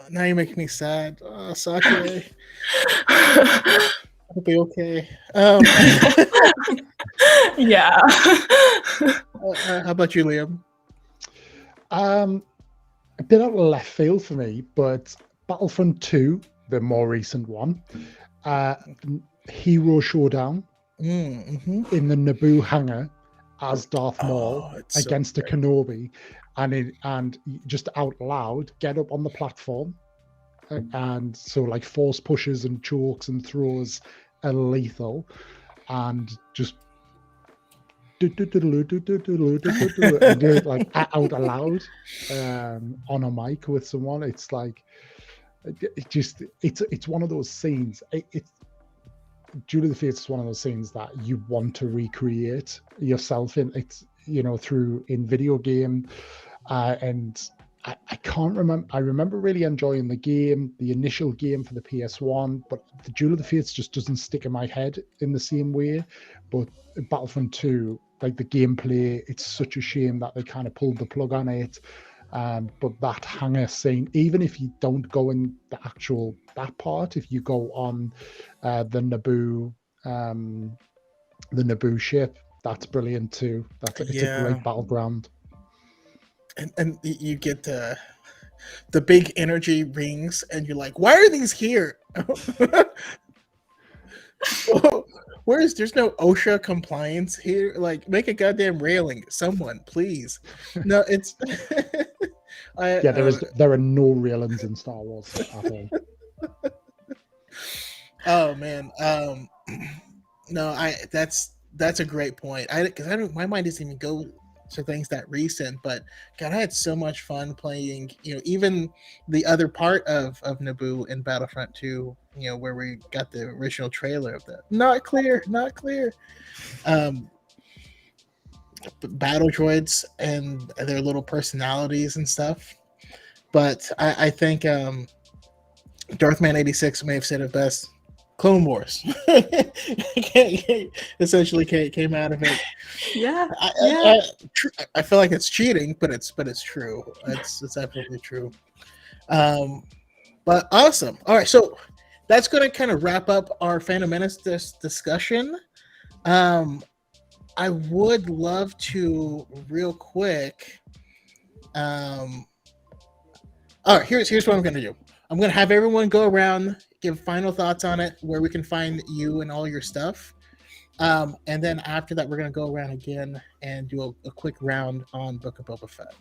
Now you're making me sad. Sakura. It'll be okay. Yeah. How about you, Liam? A bit out of left field for me, but Battlefront 2, the more recent one, Hero Showdown in the Naboo hangar as Darth Maul against a Kenobi, and just out loud get up on the platform, and so like force pushes and chokes and throws are lethal, and just and do it like out loud on a mic with someone. It's like it's one of those scenes. Duel of the Fates is one of those scenes that you want to recreate yourself in. It's, you know, through in video game, and I can't remember. I remember really enjoying the game, the initial game for the PS1, but the Duel of the Fates just doesn't stick in my head in the same way. But Battlefront 2, like the gameplay, it's such a shame that they kind of pulled the plug on it. But that hangar scene, even if you don't go in that part, if you go on the Naboo ship, that's brilliant too. It's a great battleground. And you get the big energy rings, and you're like, why are these here? There's no OSHA compliance here? Like, make a goddamn railing, someone, please. No, it's there are no railings in Star Wars at all. Oh man, no, that's a great point. My mind doesn't even go to things that recent, but God, I had so much fun playing, even the other part of Naboo in Battlefront 2, where we got the original trailer of that. Not clear. Battle droids and their little personalities and stuff. But I think Darthman 86 may have said it best. Clone Wars essentially came out of it. Yeah. I feel like it's cheating, but it's true. It's absolutely true. But awesome. All right, so that's going to kind of wrap up our Phantom Menace discussion. I would love to real quick. All right, here's what I'm going to do. I'm going to have everyone go around, give final thoughts on it, where we can find you and all your stuff. And then after that, we're going to go around again and do a quick round on Book of Boba Fett.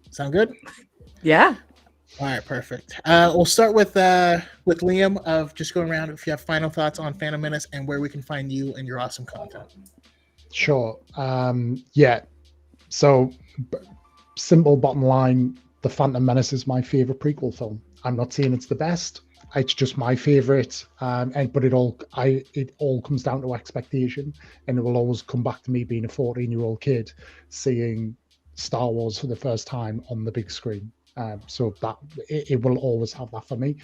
Sound good? Yeah. All right, perfect. We'll start with Liam of just going around if you have final thoughts on Phantom Menace and where we can find you and your awesome content. Sure. So simple bottom line, The Phantom Menace is my favorite prequel film. I'm not saying it's the best. It's just my favorite. But it all comes down to expectation, and it will always come back to me being a 14-year-old kid seeing Star Wars for the first time on the big screen. So that it will always have that for me.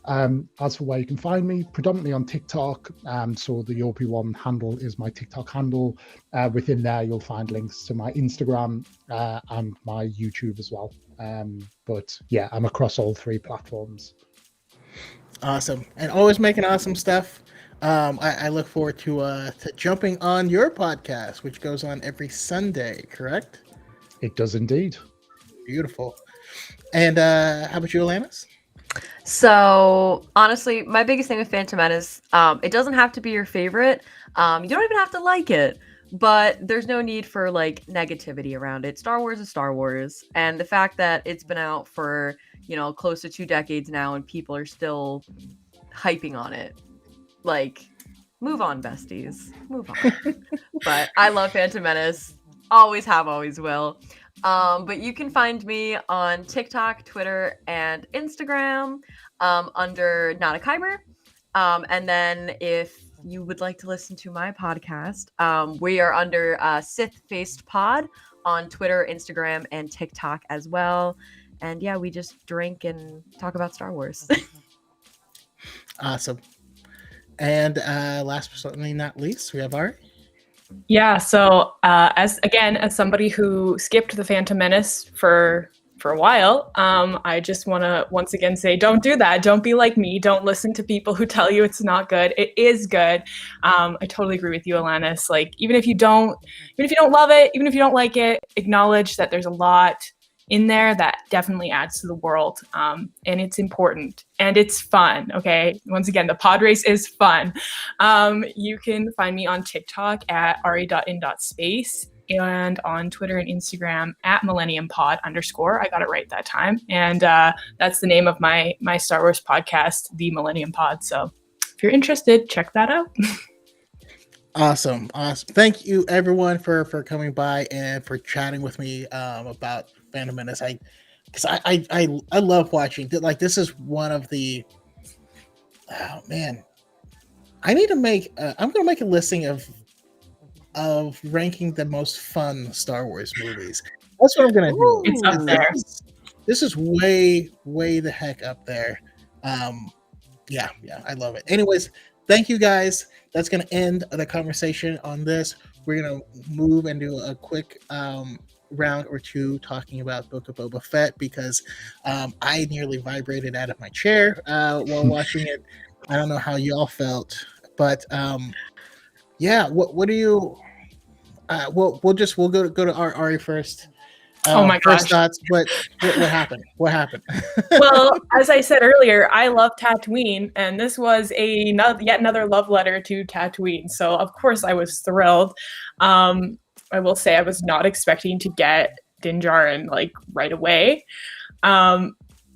As for where you can find me, predominantly on TikTok. So the OP1 handle is my TikTok handle. Within there, you'll find links to my Instagram and my YouTube as well. But yeah, I'm across all three platforms. Awesome, and always making awesome stuff. I look forward to jumping on your podcast, which goes on every Sunday. Correct? It does indeed. Beautiful. And how about you, Alanis? So honestly, my biggest thing with Phantom Menace, it doesn't have to be your favorite. You don't even have to like it, but there's no need for like negativity around it. Star Wars is Star Wars, and the fact that it's been out for close to 2 decades now, and people are still hyping on it, like, move on, besties, move on. But I love Phantom Menace. Always have, always will. But you can find me on TikTok, Twitter, and Instagram under Not a Kyber. And then if you would like to listen to my podcast, we are under Sith Faced Pod on Twitter, Instagram, and TikTok as well. And yeah, we just drink and talk about Star Wars. Awesome. And last but certainly not least, we have Ari. Yeah, so as somebody who skipped the Phantom Menace for a while, I just want to once again say, don't do that. Don't be like me. Don't listen to people who tell you it's not good. It is good. I totally agree with you, Alanis. Like, even if you don't love it, even if you don't like it, acknowledge that there's a lot in there that definitely adds to the world, and it's important and it's fun. Okay, once again, the pod race is fun. You can find me on TikTok at ari.in.space and on Twitter and Instagram at Millennium Pod _. I got it right that time, and that's the name of my Star Wars podcast, the Millennium Pod. So if you're interested, check that out. Awesome. Thank you, everyone, for coming by and for chatting with me about Phantom Menace. I love watching. Like, this is one of the. Oh man, I need to make. I'm gonna make a listing of ranking the most fun Star Wars movies. That's what I'm gonna do. It's up there. This is way the heck up there. Yeah, I love it. Anyways, thank you guys. That's going to end the conversation on this. We're going to move and do a quick round or two talking about Book of Boba Fett, because I nearly vibrated out of my chair while watching it. I don't know how y'all felt, but yeah. What do you? We'll go to Ari first. Oh my First gosh. thoughts. What happened? What happened? Well, as I said earlier, I love Tatooine, and this was yet another love letter to Tatooine. So of course I was thrilled. I will say I was not expecting to get Din Djarin like right away.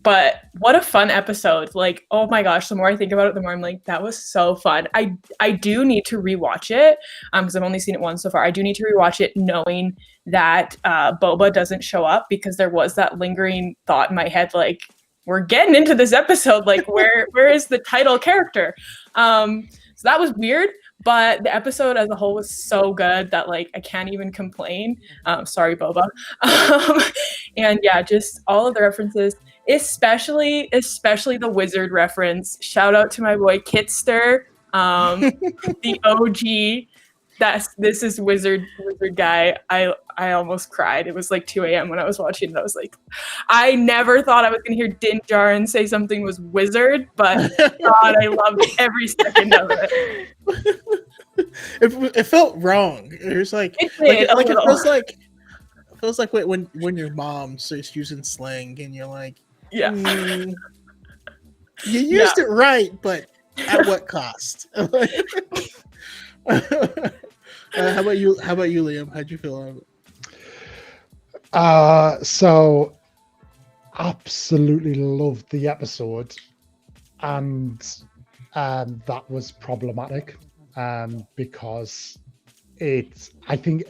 But what a fun episode. Like, oh my gosh, the more I think about it, the more I'm like, that was so fun. I do need to rewatch it because I've only seen it once so far. I do need to rewatch it knowing that Boba doesn't show up, because there was that lingering thought in my head, like, we're getting into this episode, like, where is the title character? So that was weird, but the episode as a whole was so good that, like, I can't even complain. Sorry, Boba. And yeah, just all of the references, especially the wizard reference. Shout out to my boy Kitster, the OG. This is wizard guy. I almost cried. It was like 2 a.m. when I was watching it. I was like, I never thought I was gonna hear Din Djarin say something was wizard, but God, I loved every second of it. It felt wrong. It was like It did, it feels like when your mom starts using slang and you're like, yeah, you used it right, but at what cost? How about you, Liam? How'd you feel about it? So absolutely loved the episode, and that was problematic because I think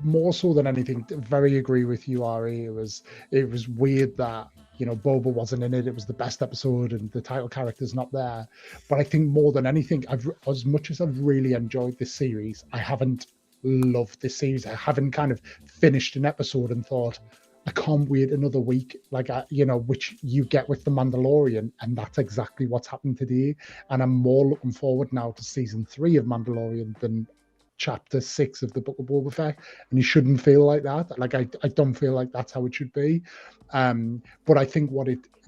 more so than anything, very agree with you, Ari. It was weird that, you know, Boba wasn't in it. It was the best episode and the title character's not there. But I think more than anything, as much as I've really enjoyed this series, I haven't loved this series. I haven't kind of finished an episode and thought, I can't wait another week, like, which you get with The Mandalorian. And that's exactly what's happened today. And I'm more looking forward now to season 3 of Mandalorian than chapter 6 of the Book of Boba Fett, and you shouldn't feel like that. Like, I don't feel like that's how it should be. But I think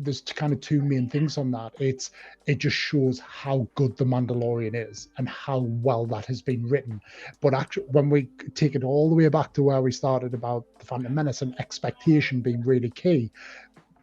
there's kind of two main things on that. It just shows how good The Mandalorian is and how well that has been written. But actually, when we take it all the way back to where we started about the Phantom Menace and expectation being really key,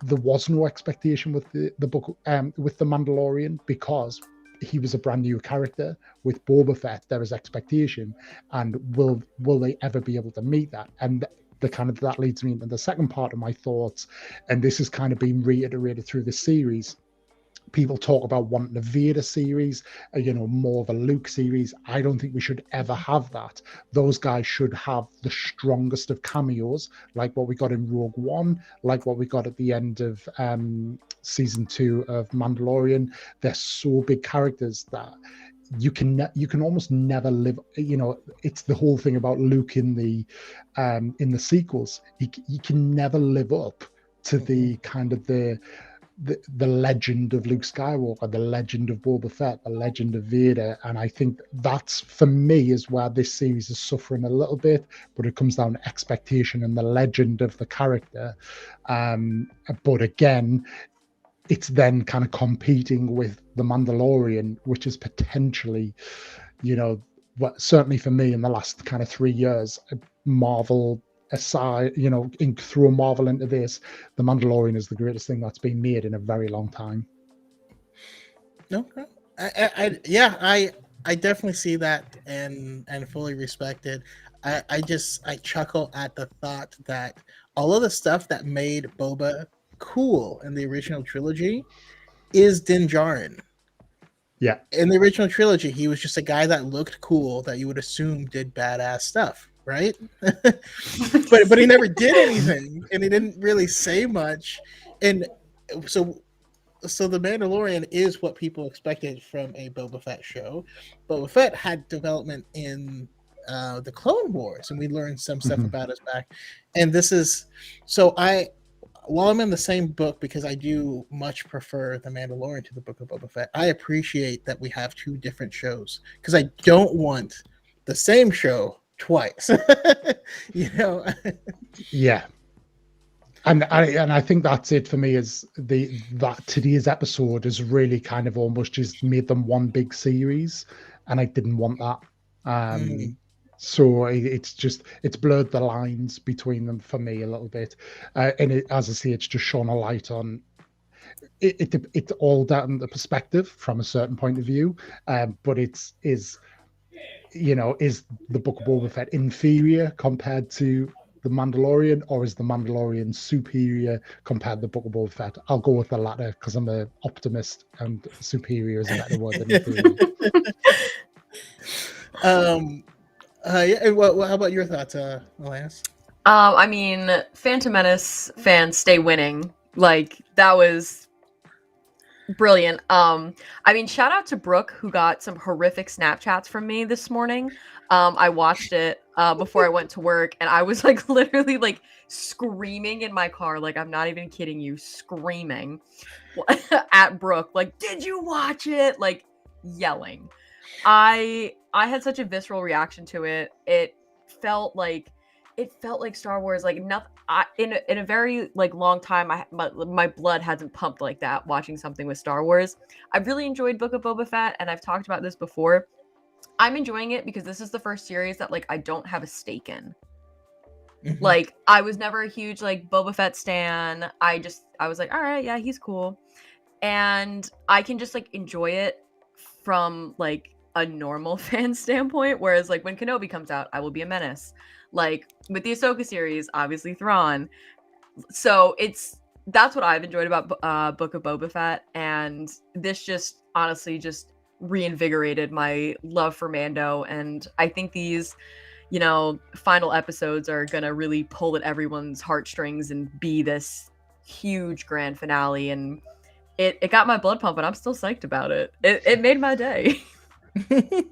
there was no expectation with the book, with The Mandalorian, because he was a brand new character. With Boba Fett, there is expectation, and will they ever be able to meet that? And that leads me into the second part of my thoughts, and this has kind of been reiterated through the series. People talk about wanting a Vader series, more of a Luke series. I don't think we should ever have that. Those guys should have the strongest of cameos, like what we got in Rogue One, like what we got at the end of season 2 of Mandalorian. They're so big characters that you can almost never live. It's the whole thing about Luke in the sequels. He can never live up to the kind of the legend of Luke Skywalker, the legend of Boba Fett, the legend of Vader. And I think that's, for me, is where this series is suffering a little bit, but it comes down to expectation and the legend of the character. But again, it's then kind of competing with The Mandalorian, which is potentially, certainly for me in the last kind of 3 years, Marvel aside, through Marvel into this, The Mandalorian is the greatest thing that's been made in a very long time. Okay. I definitely see that and fully respect it. I chuckle at the thought that all of the stuff that made Boba cool in the original trilogy is Din Djarin. Yeah. In the original trilogy, he was just a guy that looked cool that you would assume did badass stuff, right? but he never did anything, and he didn't really say much. And so the Mandalorian is what people expected from a Boba Fett show. Boba Fett had development in the Clone Wars, and we learned some stuff about his back. And this is while I'm in the same book, because I do much prefer The Mandalorian to the Book of Boba Fett, I appreciate that we have 2 different shows, because I don't want the same show twice. Yeah. And I think that's it for me, is that today's episode has really kind of almost just made them one big series, and I didn't want that. So it's blurred the lines between them for me a little bit, and as I say, it's just shone a light on it's all down the perspective from a certain point of view, but is the Book of Boba Fett inferior compared to The Mandalorian, or is The Mandalorian superior compared to the Book of Boba Fett? I'll go with the latter because I'm an optimist, and superior is a better word than inferior. Yeah. Well, how about your thoughts, Menace? I mean, Phantom Menace fans stay winning. Like, that was brilliant. I mean, shout out to Brooke, who got some horrific Snapchats from me this morning. I watched it before I went to work, and I was like literally like screaming in my car. Like, I'm not even kidding you, screaming at Brooke. Like, did you watch it? Like, yelling. I had such a visceral reaction to it. It felt like Star Wars. Like, nothing. In a very like long time, my blood hasn't pumped like that watching something with Star Wars. I really enjoyed Book of Boba Fett, and I've talked about this before. I'm enjoying it because this is the first series that like I don't have a stake in. Mm-hmm. Like, I was never a huge like Boba Fett stan. I was like, all right, yeah, he's cool, and I can just like enjoy it from like a normal fan standpoint. Whereas like when Kenobi comes out, I will be a menace. Like with the Ahsoka series, obviously Thrawn. So that's what I've enjoyed about Book of Boba Fett, and this just honestly just reinvigorated my love for Mando. And I think these, final episodes are gonna really pull at everyone's heartstrings and be this huge grand finale. And it got my blood pumping. I'm still psyched about it. It made my day. Can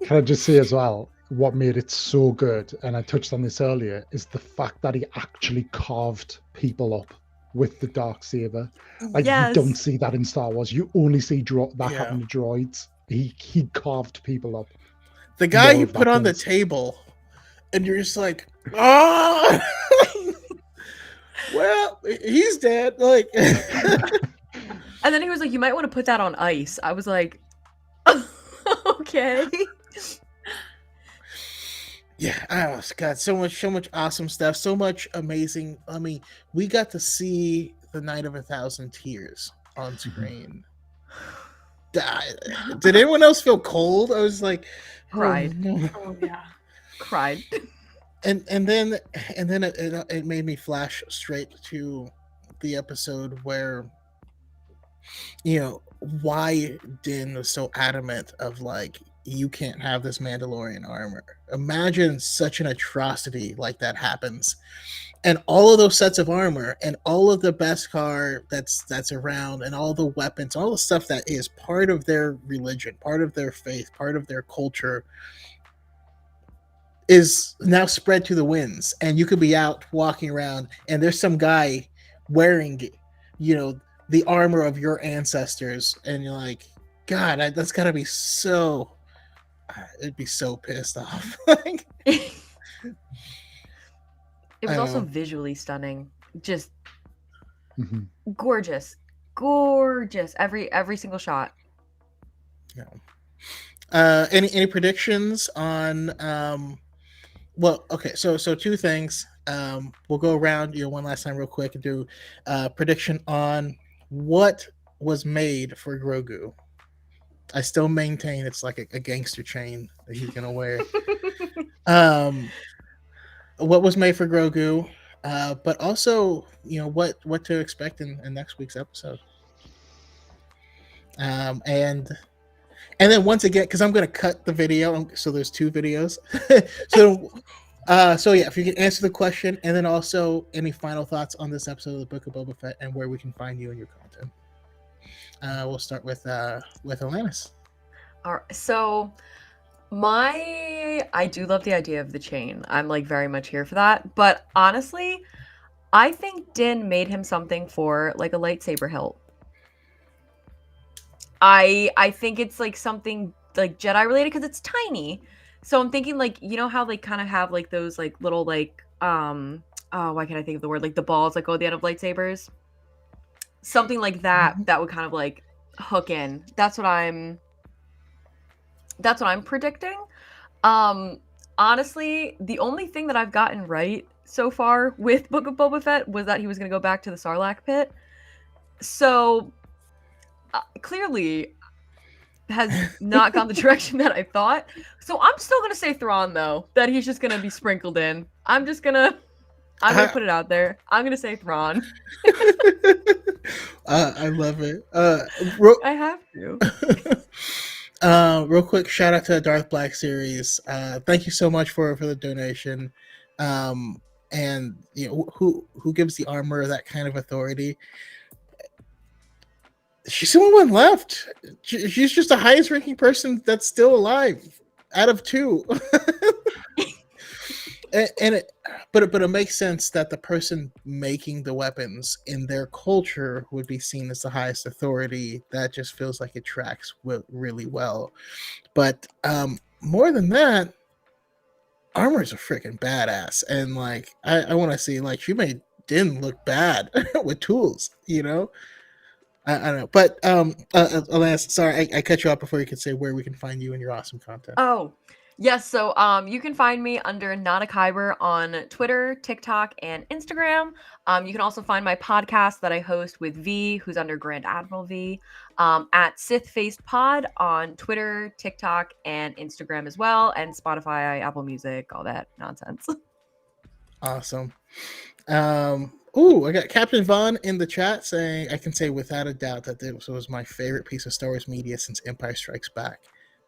I just say as well, what made it so good, and I touched on this earlier, is the fact that he actually carved people up with the Darksaber. Like, Yes. you don't see that in Star Wars. You only see that happen to droids. He carved people up. The guy More you of put that on the place. table, and you're just like, ah. Well, he's dead. Like, And then he was like, you might want to put that on ice. I was like, okay. yeah, oh God, so much awesome stuff, so much amazing. I mean, we got to see the Night of 1,000 Tears on screen. Did anyone else feel cold? I was like, Cried. oh, no. Oh yeah. Cried. And then it made me flash straight to the episode where, why Din was so adamant of like, you can't have this Mandalorian armor. Imagine such an atrocity like that happens, and all of those sets of armor and all of the Beskar that's around, and all the weapons, all the stuff that is part of their religion, part of their faith, part of their culture, is now spread to the winds. And you could be out walking around, and there's some guy wearing, the armor of your ancestors, and you're like, God, that's gotta be so. It'd be so pissed off. It was I also know. visually stunning. Just Mhm. gorgeous. Every single shot. Any predictions on? Well, okay. So two things. We'll go around one last time real quick and do prediction on what was made for Grogu. I still maintain it's like a gangster chain that he's gonna wear. What was made for Grogu, but also what to expect in next week's episode. And then once again, because I'm gonna cut the video, so there's two videos. So yeah, if you can answer the question, and then also any final thoughts on this episode of the Book of Boba Fett and where we can find you and your content. We'll start with Alanis. All right, so I do love the idea of the chain. I'm like very much here for that. But honestly, I think Din made him something for like a lightsaber hilt. I think it's like something like Jedi related because it's tiny. So I'm thinking like, how they kind of have like those like little like why can't I think of the word, like the balls that go at the end of lightsabers? Something like that that would kind of like hook in. That's what I'm predicting. Honestly, the only thing that I've gotten right so far with Book of Boba Fett was that he was going to go back to the Sarlacc pit. So clearly has not gone the direction that I thought. So I'm still going to say Thrawn, though, that he's just going to be sprinkled in. I'm just going to I'm gonna put it out there. I'm gonna say Thrawn. I love it. I have to. Real quick, shout out to the Darth Black series. Thank you so much for the donation. And you know who gives the armor that kind of authority? She's the only one left. She's just the highest ranking person that's still alive out of 2. But it makes sense that the person making the weapons in their culture would be seen as the highest authority. That just feels like it tracks really well. But more than that, Armor's a freaking badass, and like I want to see, like, she made Din look bad with tools, you know. I don't know, but Alana, sorry, I cut you off before you could say where we can find you and your awesome content. Oh, yes. So you can find me under Not a Kyber on Twitter, TikTok, and Instagram. You can also find my podcast that I host with V, who's under Grand Admiral V, at Sith Faced Pod on Twitter, TikTok, and Instagram as well, and Spotify, Apple Music, all that nonsense. Awesome. I got Captain Vaughn in the chat saying, I can say without a doubt that this was my favorite piece of Star Wars media since Empire Strikes Back.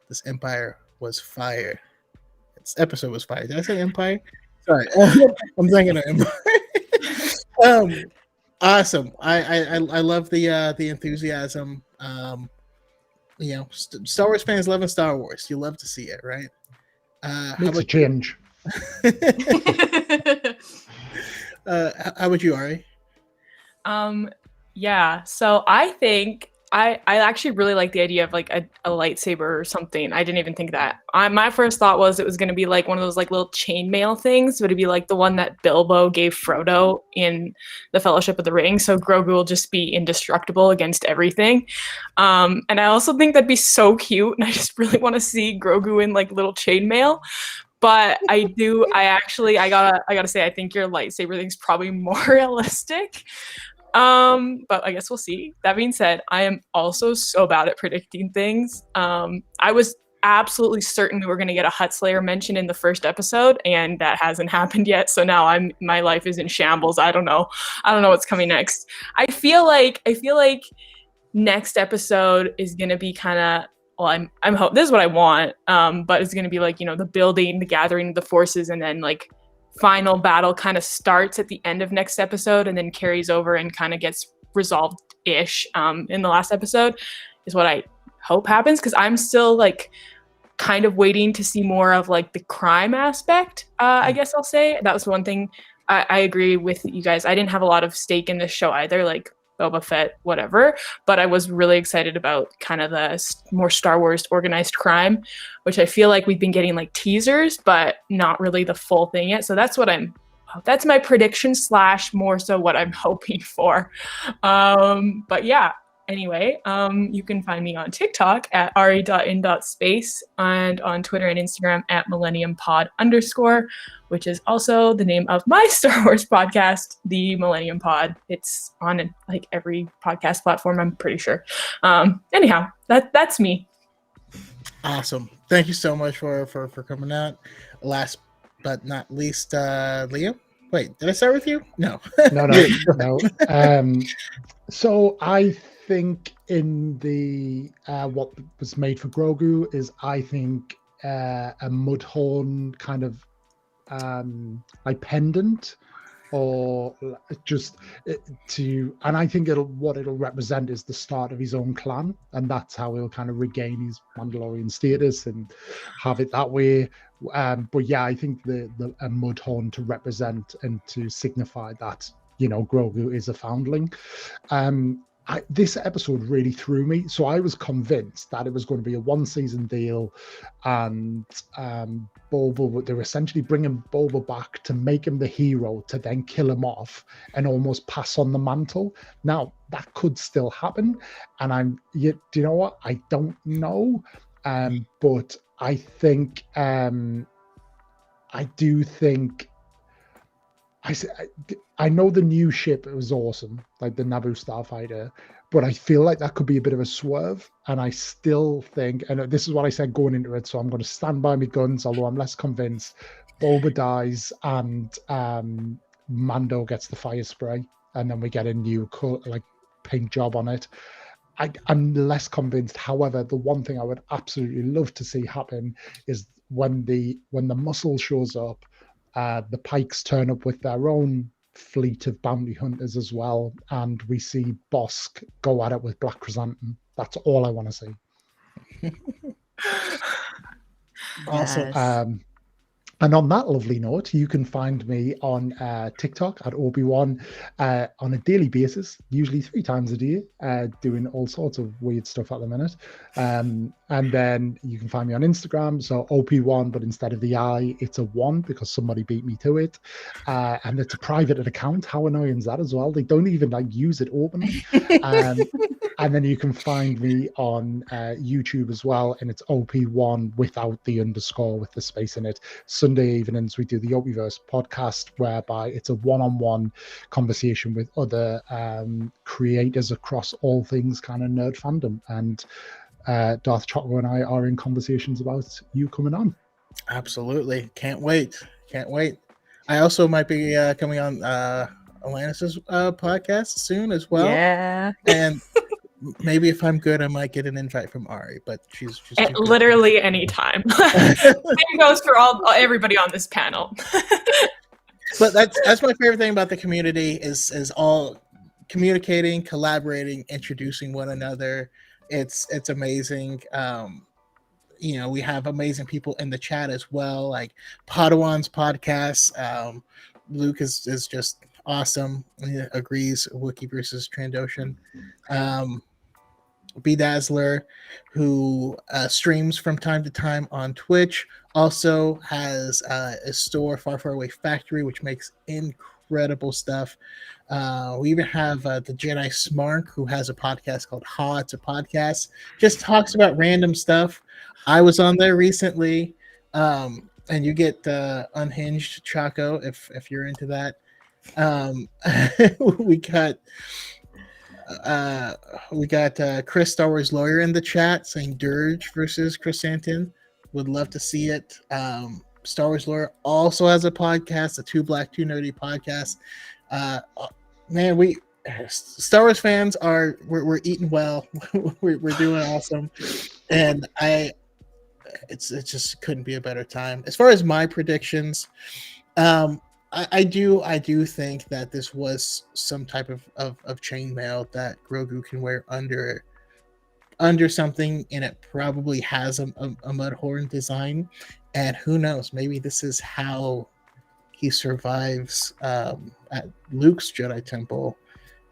This Empire was fire. This episode was fire. Did I say Empire? Sorry. I'm thinking of Empire. Awesome. I love the enthusiasm. You know, Star Wars fans loving Star Wars. You love to see it, right? Makes a change. How about you, Ari? Yeah, so I think I actually really like the idea of like a lightsaber or something. I didn't even think that. My first thought was it was going to be like one of those like little chainmail things. Would it be like the one that Bilbo gave Frodo in the Fellowship of the Ring? So Grogu will just be indestructible against everything. And I also think that'd be so cute. And I just really want to see Grogu in like little chainmail. But I gotta say, I think your lightsaber thing's probably more realistic. But I guess we'll see. That being said, I am also so bad at predicting things. I was absolutely certain we were going to get a Huttslayer mention in the first episode, and that hasn't happened yet. So now my life is in shambles. I don't know what's coming next. I feel like next episode is going to be kind of, well, I'm hope this is what I want. But it's going to be like, you know, the building, the gathering of the forces, and then like final battle kind of starts at the end of next episode and then carries over and kind of gets resolved-ish in the last episode is what I hope happens, because I'm still like kind of waiting to see more of like the crime aspect. I guess I'll say that was one thing. I agree with you guys. I didn't have a lot of stake in this show either, like Boba Fett, whatever, but I was really excited about kind of the more Star Wars organized crime, which I feel like we've been getting like teasers, but not really the full thing yet. So that's my prediction / more so what I'm hoping for. But yeah, anyway, you can find me on TikTok at ari.in.space and on Twitter and Instagram at Millennium Pod _, which is also the name of my Star Wars podcast, the Millennium Pod. It's on like every podcast platform, I'm pretty sure. Anyhow, that's me. Awesome. Thank you so much for coming out. Last but not least, Liam. Wait, did I start with you? No. No. So I think in the what was made for Grogu is, I think, a Mudhorn kind of like pendant, or just and I think what it'll represent is the start of his own clan, and that's how he'll kind of regain his Mandalorian status and have it that way. But yeah, I think a Mudhorn to represent and to signify that, you know, Grogu is a foundling. This episode really threw me. So I was convinced that it was going to be a 1-season deal, and Boba, they were essentially bringing Boba back to make him the hero, to then kill him off and almost pass on the mantle. Now, that could still happen. And do you know what? I don't know. But I think, I do think, I know the new ship was awesome, like the Naboo Starfighter, but I feel like that could be a bit of a swerve. And I still think, and this is what I said going into it, so I'm going to stand by my guns, although I'm less convinced. Boba dies, and Mando gets the fire spray, and then we get a new paint job on it. I'm less convinced. However, the one thing I would absolutely love to see happen is when the muscle shows up, the Pikes turn up with their own fleet of bounty hunters as well, and we see Bosk go at it with Black Chrysanthemum. That's all I want to see. Awesome. Yes. And on that lovely note, you can find me on TikTok at Obi-Wan on a daily basis, usually 3 times a day, doing all sorts of weird stuff at the minute. And then you can find me on Instagram, so OP1, but instead of the I, it's a 1 because somebody beat me to it. And it's a private account. How annoying is that as well? They don't even use it openly. And then you can find me on YouTube as well, and it's OP1 without the underscore, with the space in it. Sunday evenings we do the Yogiverse podcast, whereby it's a one-on-one conversation with other creators across all things kind of nerd fandom. And Darth Choco and I are in conversations about you coming on. Absolutely. Can't wait. I also might be coming on Alanis's podcast soon as well. Yeah. And maybe if I'm good, I might get an invite from Ari, but she's too good. Literally any time. Same goes for everybody on this panel. But that's my favorite thing about the community is all communicating, collaborating, introducing one another. It's amazing. We have amazing people in the chat as well, like Padawan's podcast. Luke is just awesome. He agrees. Wookiee versus Trandoshan. Bedazzler, who streams from time to time on Twitch, also has a store, Far Away Factory, which makes incredible stuff. We even have the Jedi Smark, who has a podcast called Ha, It's a Podcast, just talks about random stuff. I was on there recently, and you get Unhinged Chaco if you're into that. We got Chris Star Wars Lawyer in the chat saying Dirge versus Chrysanthemum. Would love to see it. Star Wars Lawyer also has a podcast, a Two Black Two Nerdy podcast. Man, we Star Wars fans we're eating well. we're doing awesome, and it just couldn't be a better time. As far as my predictions, I do think that this was some type of chainmail that Grogu can wear under something, and it probably has a Mudhorn design. And who knows, maybe this is how he survives at Luke's Jedi Temple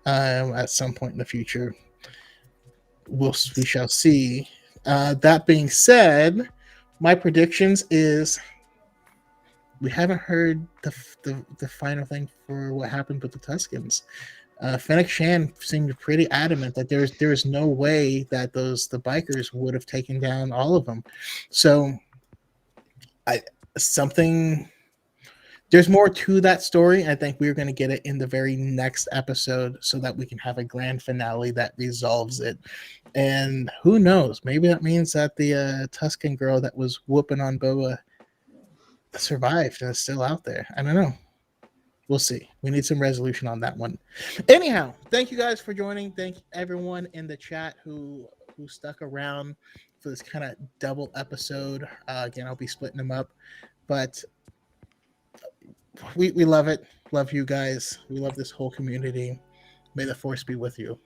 at some point in the future. We shall see. That being said, my predictions is we haven't heard the final thing for what happened with the Tuskens. Fennec Shan seemed pretty adamant that there's no way that the bikers would have taken down all of them. So there's more to that story. I think we're going to get it in the very next episode so that we can have a grand finale that resolves it. And who knows? Maybe that means that the Tusken girl that was whooping on Boba survived and is still out there. I don't know. We'll see. We need some resolution on that one. Anyhow, thank you guys for joining. Thank everyone in the chat who stuck around for this kind of double episode. Again, I'll be splitting them up, but we love it. Love you guys. We love this whole community. May the Force be with you.